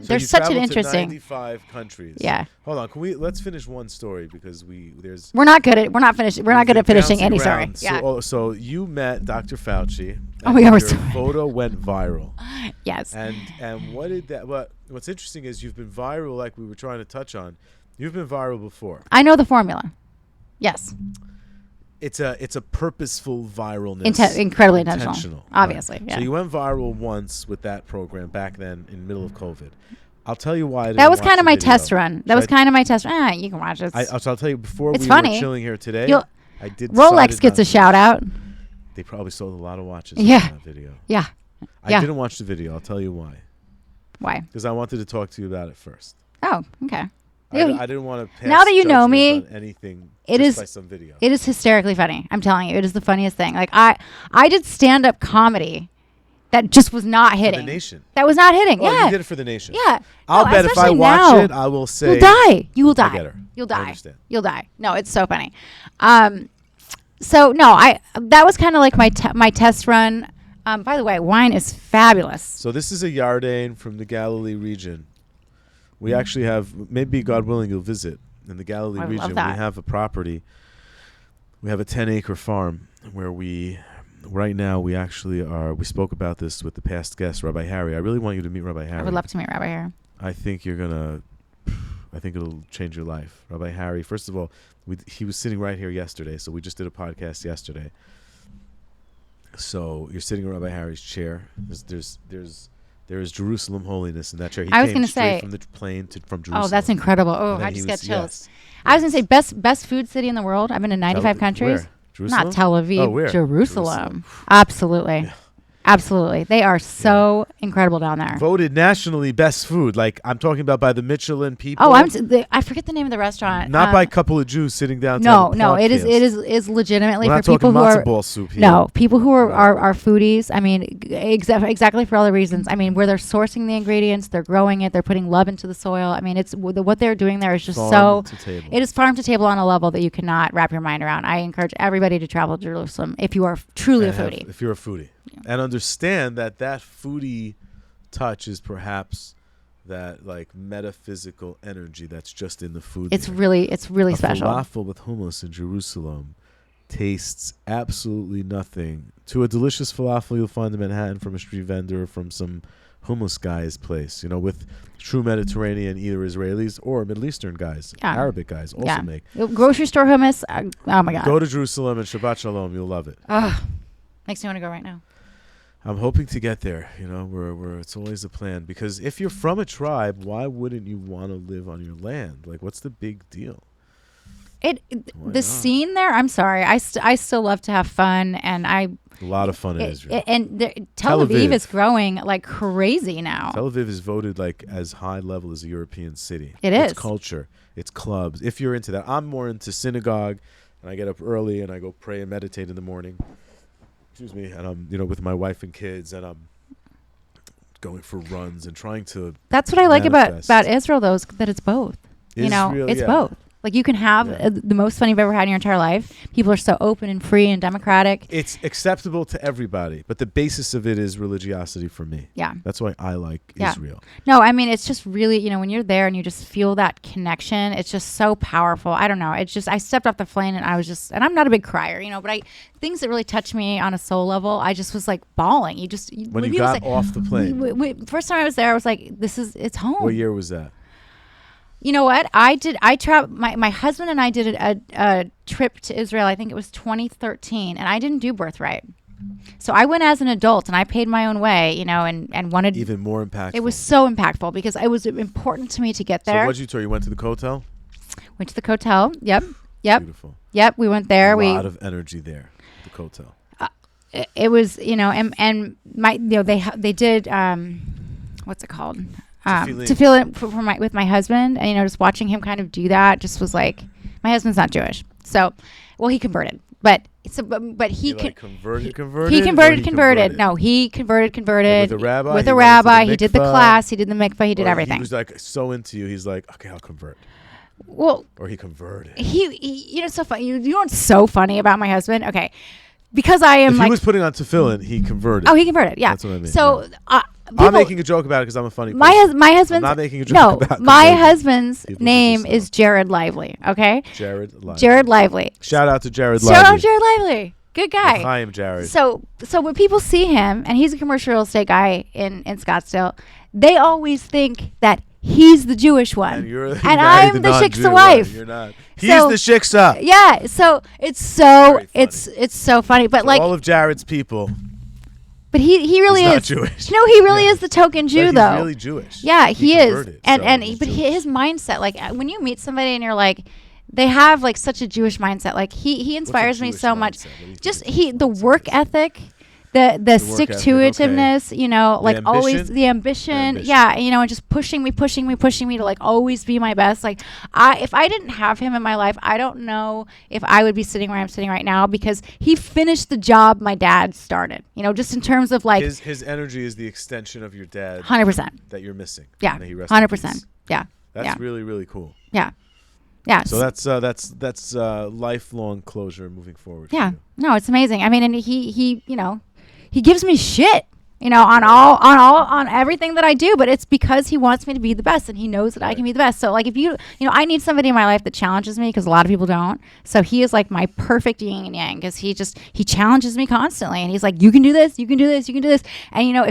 they're such an interesting. 95 countries. Yeah. Hold on. Let's finish one story because we're not good at finishing any story. Yeah. So you met Dr. Fauci. Oh my God, your photo went viral. Yes. And what's interesting is you've been viral, like we were trying to touch on. You've been viral before. I know the formula. Yes. it's a purposeful viralness. Incredibly intentional. Obviously. Right. Yeah. So you went viral once with that program back then in the middle of COVID. I'll tell you why. That was kind of my test run. You can watch it. So I'll tell you before it's we funny. were chilling here today. I did. Rolex gets a shout out. They probably sold a lot of watches. Yeah. In that video. Yeah. I didn't watch the video. I'll tell you why. Why? Because I wanted to talk to you about it first. Oh, okay. I didn't want to pass now that you know me, anything by some video. It is hysterically funny. I'm telling you, it is the funniest thing. Like I did stand-up comedy that just was not hitting. For the nation. That was not hitting. Oh, yeah. you did it for the nation. Yeah. I'll bet if I watch it, I will say you'll die. You will die. I get her. You'll die. I understand. You'll die. No, it's so funny. So no, that was kind of like my test run. By the way, wine is fabulous. So this is a Yardane from the Galilee region. We actually have, maybe God willing, you'll visit in the Galilee region. Love that. We have a property. We have a 10-acre farm where right now we actually we spoke about this with the past guest, Rabbi Harry. I really want you to meet Rabbi Harry. I would love to meet Rabbi Harry. I think it'll change your life. Rabbi Harry, first of all, he was sitting right here yesterday, so we just did a podcast yesterday. So you're sitting in Rabbi Harry's chair. There is Jerusalem holiness in that chair. He I was came going to straight say from the plane from Jerusalem. Oh, that's incredible. Oh, I just got chills. Yes. I was going to say best food city in the world. I've been to 95 countries. Where? Jerusalem? Not Tel Aviv. Oh, where? Jerusalem. Absolutely. Yeah. Absolutely. They are so incredible down there. Voted nationally best food. Like, I'm talking about by the Michelin people. Oh, I forget the name of the restaurant. Not by a couple of Jews sitting down. No, it is legitimately for people who are ball soup here. No, people who are foodies. I mean, exactly for all the reasons. I mean, where they're sourcing the ingredients, they're growing it, they're putting love into the soil. I mean, it's what they're doing there is just farm to table. It is farm to table on a level that you cannot wrap your mind around. I encourage everybody to travel to Jerusalem if you are truly a foodie. If you're a foodie. Yeah. And understand that foodie touch is perhaps that like metaphysical energy that's just in the food. It's really special. Falafel with hummus in Jerusalem tastes absolutely nothing to a delicious falafel you'll find in Manhattan from a street vendor or from some hummus guy's place, with true Mediterranean, either Israelis or Middle Eastern guys, Arabic guys also make. Grocery store hummus, oh my God. Go to Jerusalem and Shabbat Shalom, you'll love it. Makes me want to go right now. I'm hoping to get there, where it's always a plan. Because if you're from a tribe, why wouldn't you want to live on your land? Like, what's the big deal? Scene there, I'm sorry. I still love to have fun. And a lot of fun in Israel. Tel Aviv is growing like crazy now. Tel Aviv is voted like as high level as a European city. It's culture. It's clubs. If you're into that. I'm more into synagogue. And I get up early and I go pray and meditate in the morning. Excuse me, and I'm, with my wife and kids, and I'm going for runs and trying to. That's what I like about Israel, though, is that it's both. It's both. Like you can have the most fun you've ever had in your entire life. People are so open and free and democratic. It's acceptable to everybody, but the basis of it is religiosity for me. Yeah. That's why I like Israel. No, I mean, it's just really, when you're there and you just feel that connection, it's just so powerful. I don't know. It's just, I stepped off the plane and I was just, and I'm not a big crier, but things that really touched me on a soul level, I just was like bawling. When you got off the plane. First time I was there, I was like, it's home. What year was that? You know what? My husband and I did a trip to Israel. I think it was 2013, and I didn't do birthright. So I went as an adult, and I paid my own way, and wanted even more impactful. It was so impactful because it was important to me to get there. So what did you do? You went to the Kotel? Went to the Kotel. Yep. Beautiful. Yep. We went there. A lot of energy there. The Kotel. It was, and my, they did what's it called? To feel it with my husband, and just watching him kind of do that just was like, my husband's not Jewish, so he converted, but he converted. No, he converted with a rabbi. With a rabbi, he did the class, he did the mikvah, he did everything. He was like so into you. He's like, okay, I'll convert. Well, or he converted. He so funny. You know what's so funny about my husband? Okay, because I am. If he was putting on tefillin, he converted. Oh, he converted. Yeah, that's what I mean. So. Yeah. I'm making a joke about it because I'm a funny person. My husband's I'm not making a joke about it. My husband's name is Jared Lively. Okay. Jared Lively. Shout out to Jared Lively. Good guy. Hi, I'm Jared. So when people see him, and he's a commercial real estate guy in Scottsdale, they always think that He's the Jewish one, And you're and married I'm to the non-Jew, shiksa right? wife. You're not. He's So- the shiksa. Yeah, so it's Very it's so funny, but To like, all of Jared's people, but he really he's is not Jewish. No, he really Yeah. is the token Jew, But though. he's really Jewish. Yeah, he is, converted, and so and he's but Jewish. his mindset, like when you meet somebody and you're like, they have like such a Jewish mindset. Like he inspires me Jewish so much. mindset? What do you Just think the mindset work is? ethic. The work stick ethic, to itiveness, you know, like always ambition? the ambition, ambition. yeah, you know, and just pushing me to like always be my best. Like if I didn't have him in my life, I don't know if I would be sitting where I'm sitting right now, because he finished the job my dad started, you know, just in terms of like His energy is the extension of your dad 100%. that you're missing. Yeah. And that he rests in 100%. peace. Yeah. That's yeah. really, really cool. Yeah. Yeah. So that's lifelong closure moving forward. for Yeah. you. No, it's amazing. I mean, and he, you know, he gives me shit, you know, on everything that I do, but it's because he wants me to be the best, and he knows that I can be the best. So like, if you know, I need somebody in my life that challenges me, because a lot of people don't. So he is like my perfect yin and yang, because he challenges me constantly, and he's like, you can do this, you can do this, you can do this. And you know,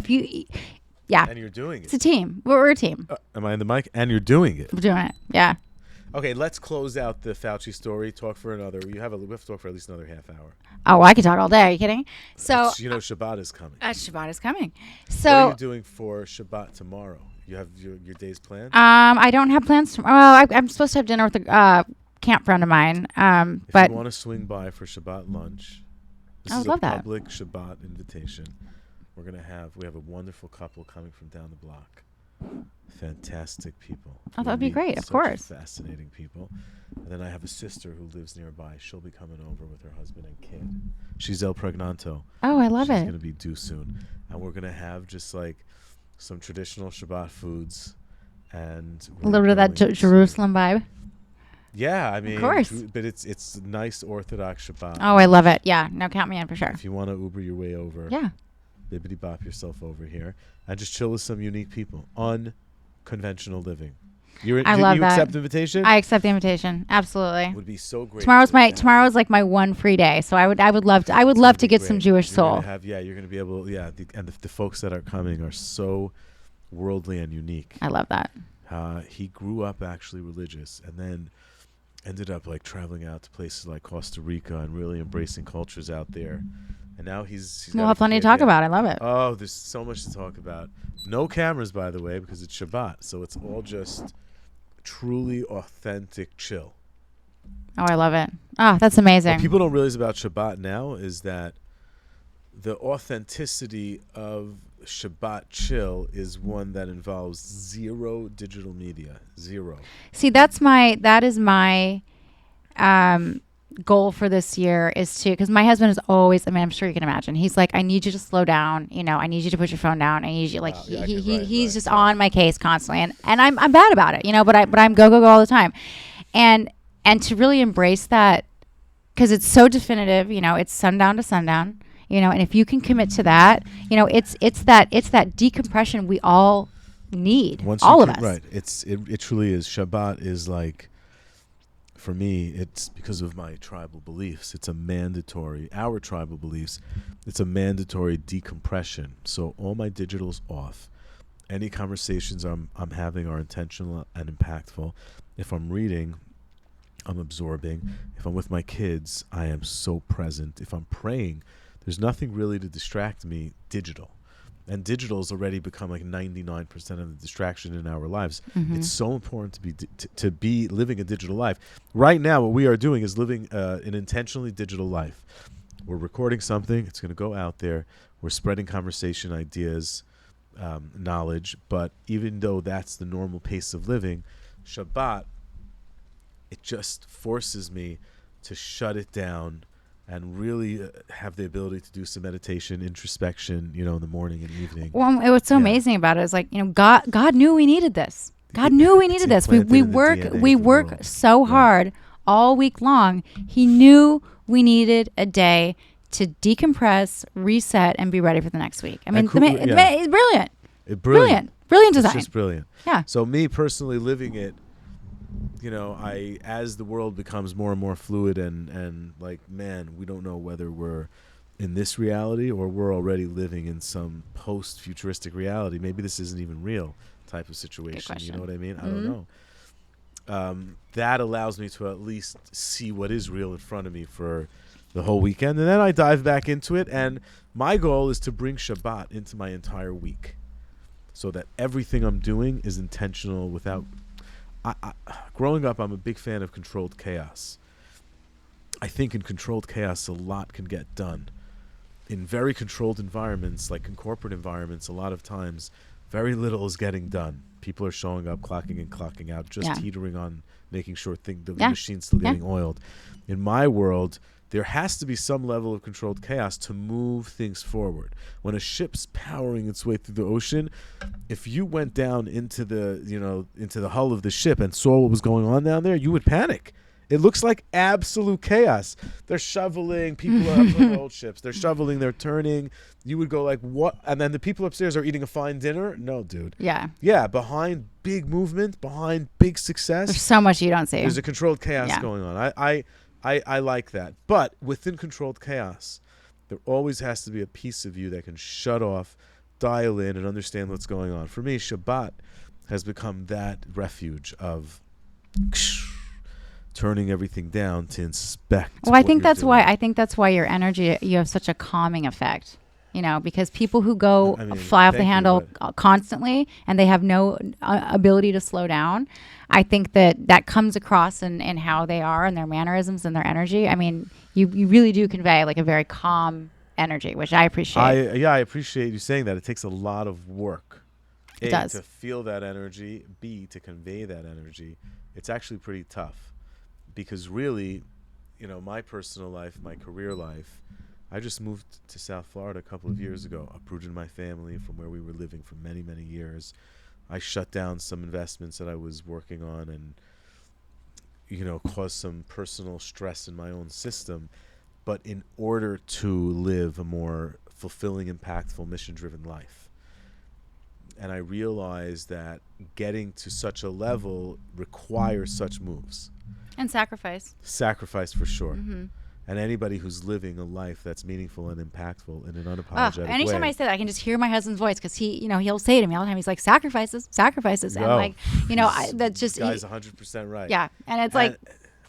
yeah, And you're doing it's it. a team. We're a team. Am I in the mic? And you're doing it. We're doing it. Yeah. Okay, let's close out the Fauci story. Talk for another. We have to talk for at least another half hour. Oh, I could talk all day. Are you kidding? So You know, Shabbat is coming. Shabbat is coming. What are So you doing for Shabbat tomorrow? You have your days planned? I don't have plans tomorrow. Well, I'm supposed to have dinner with a camp friend of mine. If But you want to swing by for Shabbat lunch, this I is would love a that. public Shabbat invitation. We have a wonderful couple coming from down the block. Fantastic people. Oh, that would be You'll great, meet of such course. Fascinating people. And then I have a sister who lives nearby. She'll be coming over with her husband and kid. She's El Pregnanto. oh, I love She's it. going to be due soon. And we're going to have just like some traditional Shabbat foods. And A little bit of that going to- Jerusalem vibe. Yeah, I mean, course. but it's nice Orthodox Shabbat. Oh, I love it. Yeah. No, count me in for sure. If you want to Uber your way over, Yeah. bibbity bop yourself over here and just chill with some unique people. Unconventional living. I love you that. accept the invitation? I accept the invitation. Absolutely. Would be so great. Tomorrow's to have- like my one free day, so I would love to It's gonna to be get some great. Jewish You're soul. gonna have, you're going to be able, and the folks that are coming are so worldly and unique. I love that. He grew up actually religious and then ended up like traveling out to places like Costa Rica and really embracing cultures out there. And now he's We'll got a have plenty to kid, talk yeah. about. I love it. Oh, there's so much to talk about. No cameras, by the way, because it's Shabbat. So it's all just truly authentic chill. Oh, I love it. Oh, that's amazing. What people don't realize about Shabbat now is that the authenticity of Shabbat chill is one that involves zero digital media. Zero. See, that is my goal for this year, is to, because my husband is always, I mean, I'm sure you can imagine, he's like, I need you to slow down, you know, I need you to put your phone down, I need you, like, Wow, yeah, he's right, just right. on my case constantly, and I'm bad about it, you know, but I'm go all the time, and to really embrace that, because it's so definitive, you know, it's sundown to sundown, you know, and if you can commit to that, you know, it's that decompression we all need, all of us. Right. It truly is. Shabbat is like, for me, it's because of my tribal beliefs. It's a mandatory, our tribal beliefs, it's a mandatory decompression. So all my digital's off. Any conversations I'm having are intentional and impactful. If I'm reading, I'm absorbing. If I'm with my kids, I am so present. If I'm praying, there's nothing really to distract me digital. And digital has already become like 99% of the distraction in our lives. Mm-hmm. It's so important to be living a digital life. Right now, what we are doing is living an intentionally digital life. We're recording something. It's going to go out there. We're spreading conversation, ideas, knowledge. But even though that's the normal pace of living, Shabbat, it just forces me to shut it down and really have the ability to do some meditation, introspection, you know, in the morning and evening. Well, what's so Yeah. amazing about it is, like, you know, God knew we needed this. God knew we needed this. We implanted in the work DNA we of the work world. so Yeah. hard all week long. He knew we needed a day to decompress, reset, and be ready for the next week. I mean, cool- it's brilliant. Brilliant. Brilliant It's design. just brilliant. Yeah. So me personally living it, you know, as the world becomes more and more fluid and like, man, we don't know whether we're in this reality or we're already living in some post-futuristic reality. Maybe this isn't even real. type of situation. question. You know what I mean? I don't know. That allows me to at least see what is real in front of me for the whole weekend. And then I dive back into it. And my goal is to bring Shabbat into my entire week so that everything I'm doing is intentional without... growing up, I'm a big fan of controlled chaos. I think in controlled chaos, a lot can get done. In very controlled environments, like in corporate environments, a lot of times, very little is getting done. People are showing up, clocking in, clocking out, just teetering on making sure the machine's still getting oiled. In my world, there has to be some level of controlled chaos to move things forward. When a ship's powering its way through the ocean, if you went down into the hull of the ship and saw what was going on down there, you would panic. It looks like absolute chaos. They're shoveling. People are up on old ships. They're shoveling. They're turning. You would go like, what? And then the people upstairs are eating a fine dinner? No, dude. Yeah. Yeah, behind big movement, behind big success. There's so much you don't see. There's a controlled chaos going on. I like that. But within controlled chaos, there always has to be a piece of you that can shut off, dial in, and understand what's going on. For me, Shabbat has become that refuge of... turning everything down to inspect. Well, I think that's why your energy, you have such a calming effect. Because people who go fly off the handle constantly and they have no ability to slow down, I think that comes across in how they are and their mannerisms and their energy. I mean, you really do convey like a very calm energy, which I appreciate. I appreciate you saying that. It takes a lot of work. It does. To feel that energy. B, to convey that energy. It's actually pretty tough. Because really, my personal life, my career life, I just moved to South Florida a couple of years ago, uprooted my family from where we were living for many, many years. I shut down some investments that I was working on and, caused some personal stress in my own system. But in order to live a more fulfilling, impactful, mission-driven life. And I realized that getting to such a level requires such moves. And sacrifice. Sacrifice for sure. Mm-hmm. And anybody who's living a life that's meaningful and impactful in an unapologetic way. Anytime I say that, I can just hear my husband's voice because he'll say to me all the time, he's like, sacrifices. And that's just... Guy's 100% right. Yeah. And it's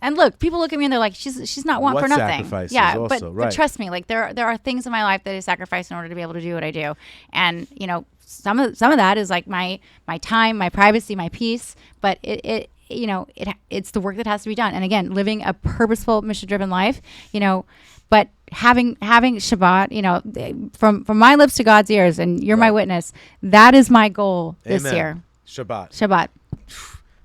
and look, people look at me and they're like, she's not one for nothing. But trust me, like there are things in my life that I sacrifice in order to be able to do what I do. And, some of that is like my time, my privacy, my peace, but it's the work that has to be done. And again, living a purposeful, mission-driven life, but having Shabbat, from my lips to God's ears, and you're my witness, that is my goal this year. Shabbat.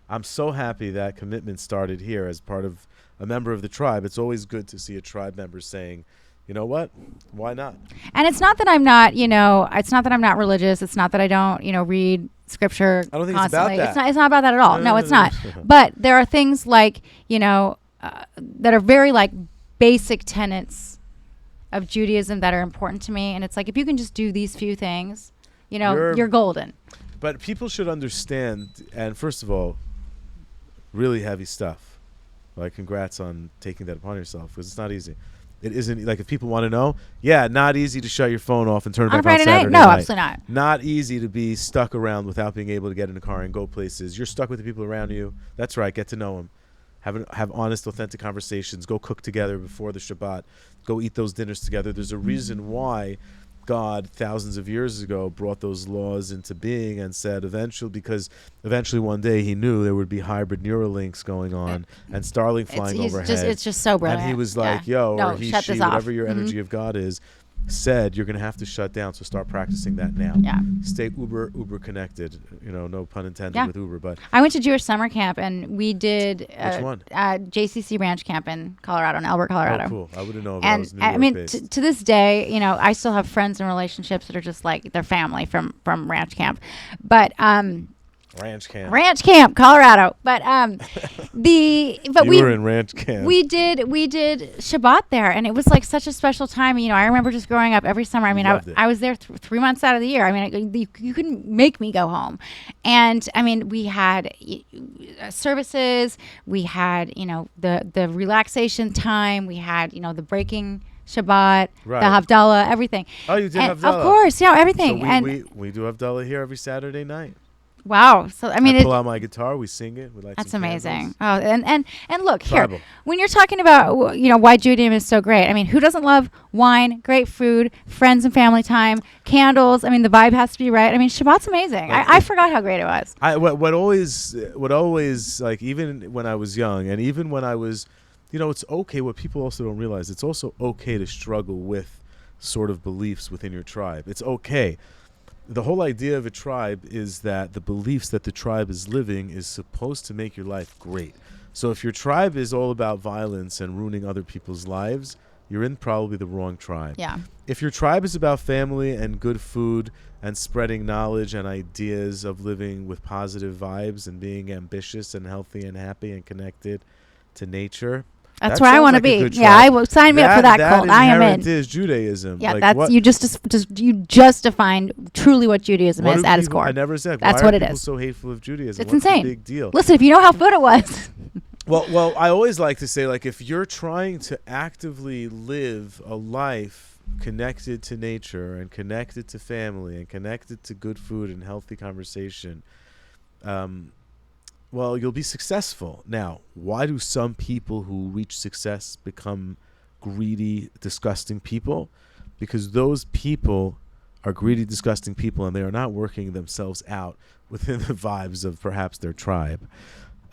I'm so happy that commitment started here as part of a member of the tribe. It's always good to see a tribe member saying, you know what? Why not? And it's not that I'm not, it's not that I'm not religious. It's not that I don't, read scripture I don't think constantly. It's about that. It's not about that at all. No, it's not. But there are things like, that are very like basic tenets of Judaism that are important to me. And it's like, if you can just do these few things, you're golden. But people should understand, and first of all, really heavy stuff. Like, congrats on taking that upon yourself, because it's not easy. It isn't, like, if people want to know, not easy to shut your phone off and turn it back on Saturday night. No, absolutely not. Not easy to be stuck around without being able to get in a car and go places. You're stuck with the people around you. That's right. Get to know them. Have honest, authentic conversations. Go cook together before the Shabbat. Go eat those dinners together. There's a reason why God thousands of years ago brought those laws into being and said eventually one day he knew there would be hybrid Neuralinks going on and Starlink flying overhead. It's just so brilliant. And he was like, or he, she, whatever your energy of God is, said you're going to have to shut down, so start practicing that now. Yeah. Stay uber connected, no pun intended with Uber. But I went to Jewish summer camp and we did which one? JCC Ranch Camp in Colorado, in Albert, Colorado. Oh, cool. I wouldn't know if and I was New York based. To this day, I still have friends and relationships that are just like their family from Ranch Camp. But Ranch Camp, Colorado. But we were in Ranch Camp. We did Shabbat there, and it was like such a special time. I remember just growing up every summer. I mean, I was there 3 months out of the year. I mean, you couldn't make me go home. And I mean, we had services. We had the relaxation time. We had the breaking Shabbat, the Havdalah, everything. Oh, you did Havdalah? Of course, everything. So we do Havdalah here every Saturday night. Wow. So I mean, I pull out my guitar, we sing it. We light that's some amazing. candles. Oh, and look Tribal. here, when you're talking about why Judaism is so great. I mean, who doesn't love wine, great food, friends and family time, candles? I mean, the vibe has to be right. I mean, Shabbat's amazing. I forgot how great it was. What always like, even when I was young, and even when I was, it's okay. What people also don't realize, it's also okay to struggle with sort of beliefs within your tribe. It's okay. The whole idea of a tribe is that the beliefs that the tribe is living is supposed to make your life great. So if your tribe is all about violence and ruining other people's lives, you're in probably the wrong tribe. Yeah. If your tribe is about family and good food and spreading knowledge and ideas of living with positive vibes and being ambitious and healthy and happy and connected to nature, that's where I want to be. Yeah, I will sign me up for that cult. I am in. That is Judaism. Yeah, like, that's you just defined truly what Judaism is at its core. I never said that's why what are it people is. so hateful of Judaism? It's What's insane. The big deal. Listen, if you know how good it was. Well, I always like to say, like, if you're trying to actively live a life connected to nature and connected to family and connected to good food and healthy conversation, well, you'll be successful. Now, why do some people who reach success become greedy, disgusting people? Because those people are greedy, disgusting people, and they are not working themselves out within the vibes of perhaps their tribe.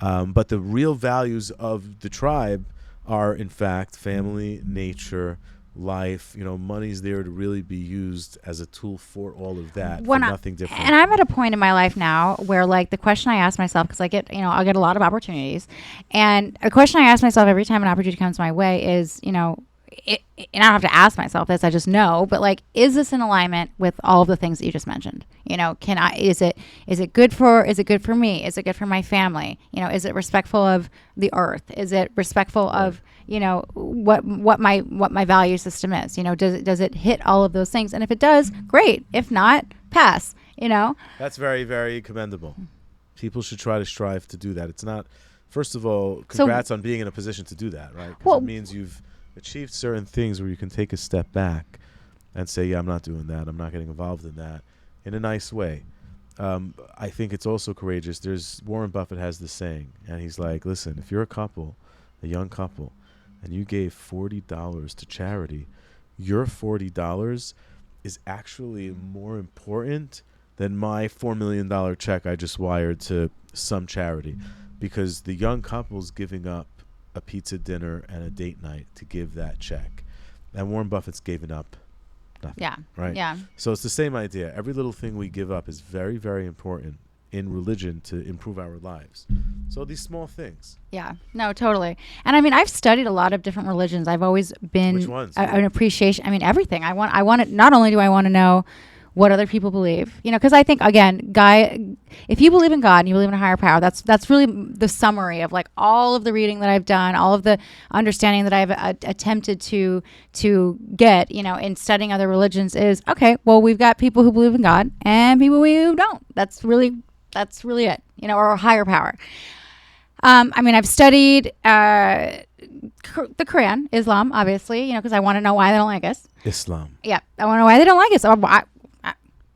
But the real values of the tribe are, in fact, family, nature, life. Money's there to really be used as a tool for all of that, for nothing different. And I'm at a point in my life now where, like, the question I ask myself, because I get, I'll get a lot of opportunities, and a question I ask myself every time an opportunity comes my way is, and I don't have to ask myself this, I just know, but, like, is this in alignment with all of the things that you just mentioned? Is it good for me? Is it good for my family? Is it respectful of the earth? Is it respectful of, what my value system is? Does it hit all of those things? And if it does, great. If not, pass, That's very, very commendable. People should try to strive to do that. It's not, first of all, congrats on being in a position to do that, right? 'Cause it means you've achieved certain things where you can take a step back and say, yeah, I'm not doing that. I'm not getting involved in that, in a nice way. I think it's also courageous. Warren Buffett has this saying, and he's like, listen, if you're a young couple, and you gave $40 to charity, your $40 is actually more important than my $4 million check I just wired to some charity, because the young couple's giving up a pizza dinner and a date night to give that check. And Warren Buffett's given up nothing. Yeah. Right? Yeah. So it's the same idea. Every little thing we give up is very, very important in religion to improve our lives. So these small things. Yeah. No, totally. And I mean, I've studied a lot of different religions. I've always been Which ones? An appreciation. I mean, everything. I want it. Not only do I want to know what other people believe, because I think, again, if you believe in God and you believe in a higher power, that's really the summary of, like, all of the reading that I've done, all of the understanding that I've attempted to get, in studying other religions is, okay, well, we've got people who believe in God and people who don't. That's really it, or a higher power. I mean, I've studied the Quran, Islam, obviously, because I want to know why they don't like us. Islam. Yeah, I want to know why they don't like us. So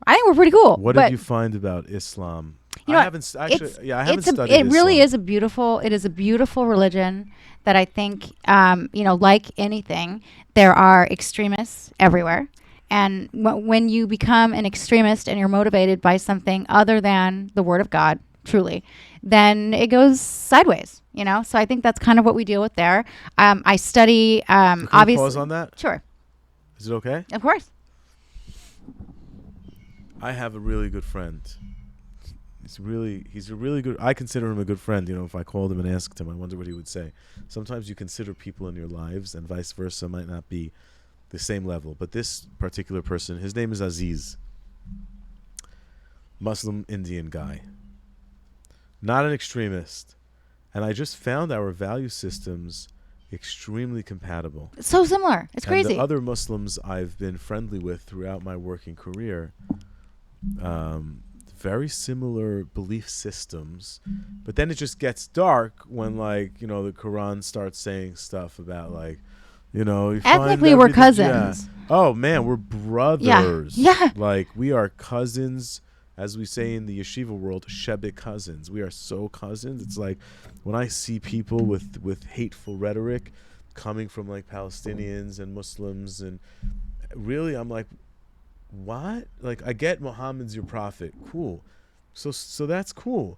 I think we're pretty cool. What did you find about Islam? I haven't studied Islam. It really is a beautiful religion that I think, like anything, there are extremists everywhere. And when you become an extremist and you're motivated by something other than the word of God, truly, then it goes sideways, So I think that's kind of what we deal with there. I study, obviously. Pause on that? Sure. Is it okay? Of course. I have a really good friend. He's a really good, I consider him a good friend. If I called him and asked him, I wonder what he would say. Sometimes you consider people in your lives and vice versa might not be the same level. But this particular person, his name is Aziz. Muslim Indian guy. Not an extremist. And I just found our value systems extremely compatible. So similar. It's crazy. And the other Muslims I've been friendly with throughout my working career, very similar belief systems, but then it just gets dark when, like, the Quran starts saying stuff about, like, ethnically we're cousins. Yeah. Oh man, we're brothers. Yeah. Like, we are cousins as we say in the yeshiva world, shebek cousins. We are so cousins. It's like when I see people with hateful rhetoric coming from like Palestinians and Muslims, and really I'm like, what? Like, I get Muhammad's your prophet. Cool. So that's cool.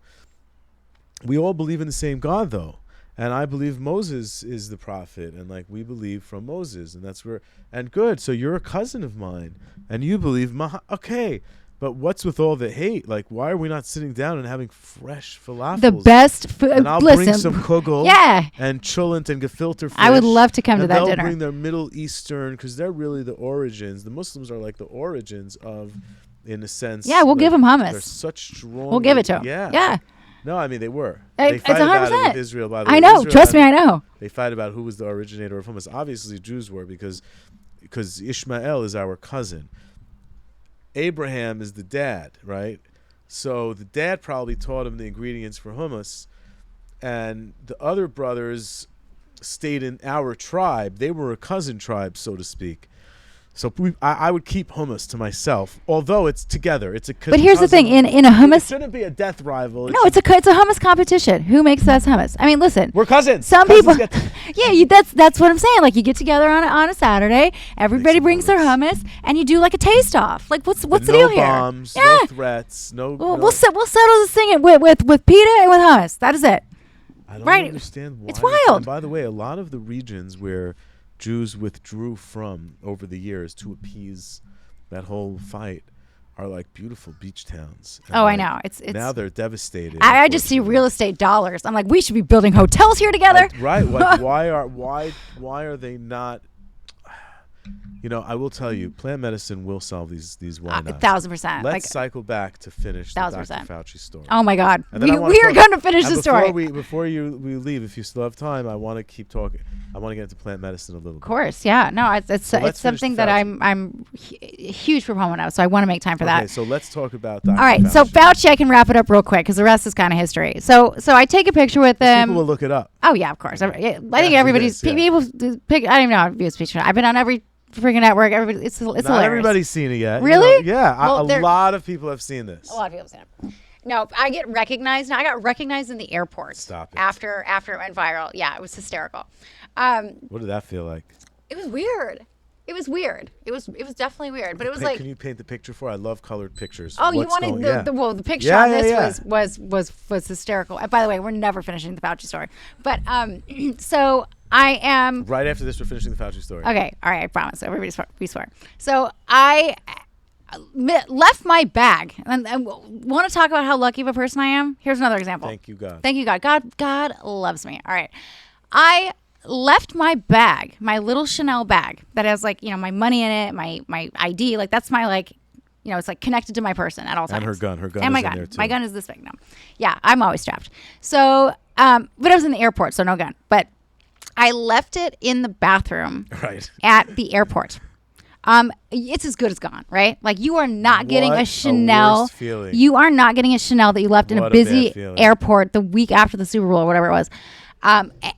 We all believe in the same God, though. And I believe Moses is the prophet, and like we believe from Moses, and that's where, and good. So you're a cousin of mine, and you believe okay. But what's with all the hate? Like, why are we not sitting down and having fresh falafels? The best food. And I'll Listen, bring some kugel, yeah, and chulant and gefilte fish. I would love to come to and that they'll dinner. bring their Middle Eastern, because they're really the origins. The Muslims are like the origins of, in a sense. Yeah, we'll give them hummus. They're such strong. We'll give it to them. Yeah. No, I mean, they were. It's They fight about 100%. it with Israel, by the way. I know. Israel Trust me, I know. They fight about who was the originator of hummus. Obviously, Jews were, because Ishmael is our cousin. Abraham is the dad, right? So the dad probably taught him the ingredients for hummus, and the other brothers stayed in our tribe. They were a cousin tribe, so to speak. So I would keep hummus to myself, although it's together. It's a But here's the thing: in a hummus, it shouldn't be a death rival. No, it's a hummus competition. Who makes the best hummus? I mean, listen, we're cousins. Some Cousins people, that's what I'm saying. Like, you get together on a Saturday, everybody brings their hummus, and you do like a taste off. Like, what's the deal here? No bombs, Yeah. no threats, no. We'll settle this thing with pita and with hummus. That is it. I don't Right. understand why. It's wild. And by the way, a lot of the regions where Jews withdrew from over the years to appease that whole fight are like beautiful beach towns. And Oh, I like, know. It's now they're devastated. I just see real estate dollars. I'm like, we should be building hotels here together. Right. Like, why are they not? You know, I will tell you, plant medicine will solve these why not. 1,000%. Let's cycle back to finish the Dr. 1,000%. Fauci story. Oh my God, And then we are going to finish the story. Before we leave, if you still have time, I want to keep talking. I want to get into plant medicine a little bit. Of course, yeah. No, it's something that I'm a huge proponent of, so I want to make time for that. Okay, so let's talk about Dr. All right, Fauci. so Fauci, I can wrap it up real quick because the rest is kind of history. So I take a picture with them. People will look it up. Oh yeah, of course. I think After everybody's this, yeah. people pick. I don't even know how to view a speech. I've been on every freaking network. Everybody, it's Not hilarious. everybody's seen it yet. Really? Yeah, Well, a lot of people have seen this. A lot of people have seen it. No, I get recognized. Now I got recognized in the airport. Stop it. After it went viral. Yeah, it was hysterical. What did that feel like? It was weird. It was definitely weird. But it was like, Can you paint the picture for? I love colored pictures. oh, you What's wanted going- the picture Yeah, on yeah, this was hysterical. And by the way, we're never finishing the Fauci story. But so I am Right after this, we're finishing the Fauci story. okay. All right, I promise. Everybody, we swear. So I left my bag, and want to talk about how lucky of a person I am. Here's another example. Thank you, God. Thank you, God. God loves me. All right, I left my bag, my little Chanel bag that has like my money in it, my ID, like that's my like. It's like connected to my person at all times. And her gun. Her gun and is my in gun. there too. My gun is this big now. Yeah, I'm always strapped. So, but I was in the airport, so no gun. But I left it in the bathroom Right. at the airport. It's as good as gone, right? Like you are not getting What a a Chanel. worst feeling. You are not getting a Chanel that you left in What a a busy bad feeling. airport the week after the Super Bowl or whatever it was.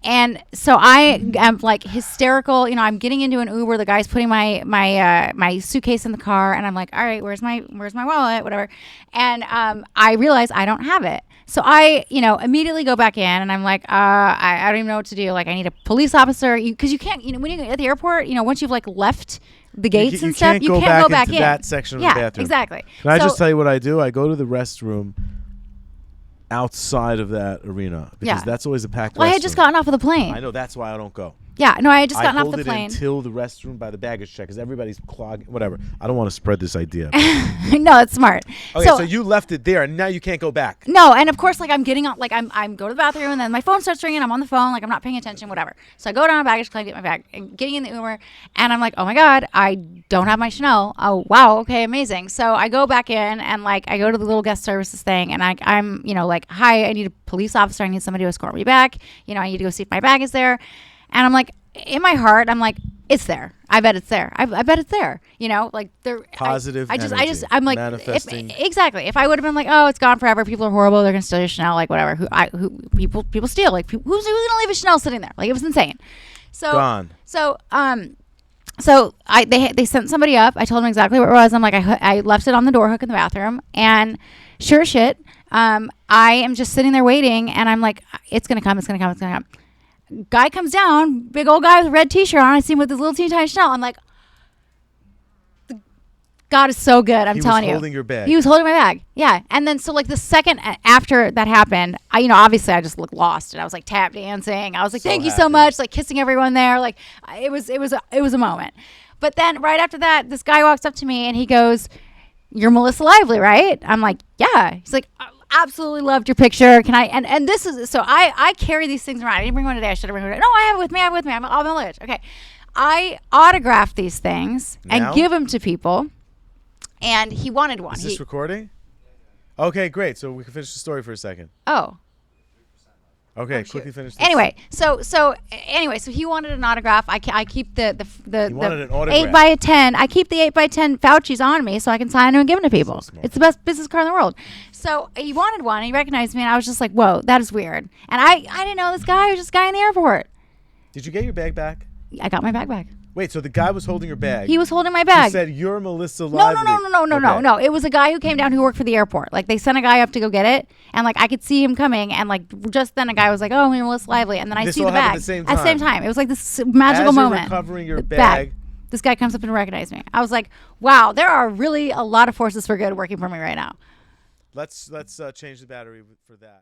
And so I am like hysterical. I'm getting into an Uber. The guy's putting my suitcase in the car, and I'm like, all right, where's my wallet, whatever. And I realize I don't have it. So I, immediately go back in, and I'm like, I don't even know what to do. Like, I need a police officer, because you can't, when you're at the airport, once you've like left the gates and stuff, you can't go back into in that section of the bathroom. Exactly. Can I So- just tell you what I do? I go to the restroom outside of that arena because Yeah. that's always a packed restroom. Well, I had just gotten off of the plane. I know, that's why I don't go. Yeah, no, I had just I gotten off hold the it plane. until the restroom by the baggage check because everybody's clogging. Whatever. I don't want to spread this idea. No, it's smart. Okay, so you left it there and now you can't go back. No, and of course, like I'm getting on, like I'm go to the bathroom, and then my phone starts ringing. I'm on the phone, like I'm not paying attention, whatever. So I go down to baggage claim, get my bag, and getting in the Uber, and I'm like, oh my God, I don't have my Chanel. Oh wow, okay, amazing. So I go back in, and like I go to the little guest services thing, and I'm like, hi, I need a police officer. I need somebody to escort me back. I need to go see if my bag is there, and I'm like, in my heart, I'm like, it's there. I bet it's there. I bet it's there. Like they're Positive I I'm like, manifesting. exactly. If I would have been like, oh, it's gone forever. People are horrible. They're gonna steal your Chanel. Like whatever. People steal. Like who's gonna leave a Chanel sitting there? Like it was insane. So Gone. So So they sent somebody up. I told them exactly what it was. I'm like, I left it on the door hook in the bathroom, and sure as shit, I am just sitting there waiting, and I'm like, it's gonna come. Guy comes down, big old guy with a red t-shirt on. I see him with his little teeny tiny Chanel. I'm like, God is so good. I'm telling you. He was holding your bag. He was holding my bag. Yeah. And then so like the second after that happened, obviously I just looked lost, and I was like tap dancing. I was like, thank you so much, like kissing everyone there. Like it was a moment. But then right after that, this guy walks up to me and he goes, "You're Melissa Lively, right?" I'm like, "Yeah." He's like, "I absolutely loved your picture. Can I?" And this is so I carry these things around. I didn't bring one today. I should have bring one today. No, I have it with me. I'm on the ledge. Okay. I autograph these things and give them to people. And he wanted one. Is this recording? Okay, great. So we can finish the story for a second. Oh. Okay, quickly finish this. Anyway, so he wanted an autograph. I keep the He wanted an autograph. 8x10. I keep the 8x10 Fauci's on me so I can sign them and give them to people. So it's the best business card in the world. So he wanted one. He recognized me, and I was just like, whoa, that is weird. And I didn't know this guy. He was just a guy in the airport. Did you get your bag back? I got my bag back. Wait, so the guy was holding your bag. He was holding my bag. He said, "You're Melissa Lively." No. It was a guy who came down who worked for the airport. Like they sent a guy up to go get it, and like I could see him coming, and like just then a guy was like, "Oh, I'm Melissa Lively," and then I see the bag at the same time. It was like this magical moment. As you're recovering your bag, this guy comes up and recognized me. I was like, "Wow, there are really a lot of forces for good working for me right now." Let's change the battery for that.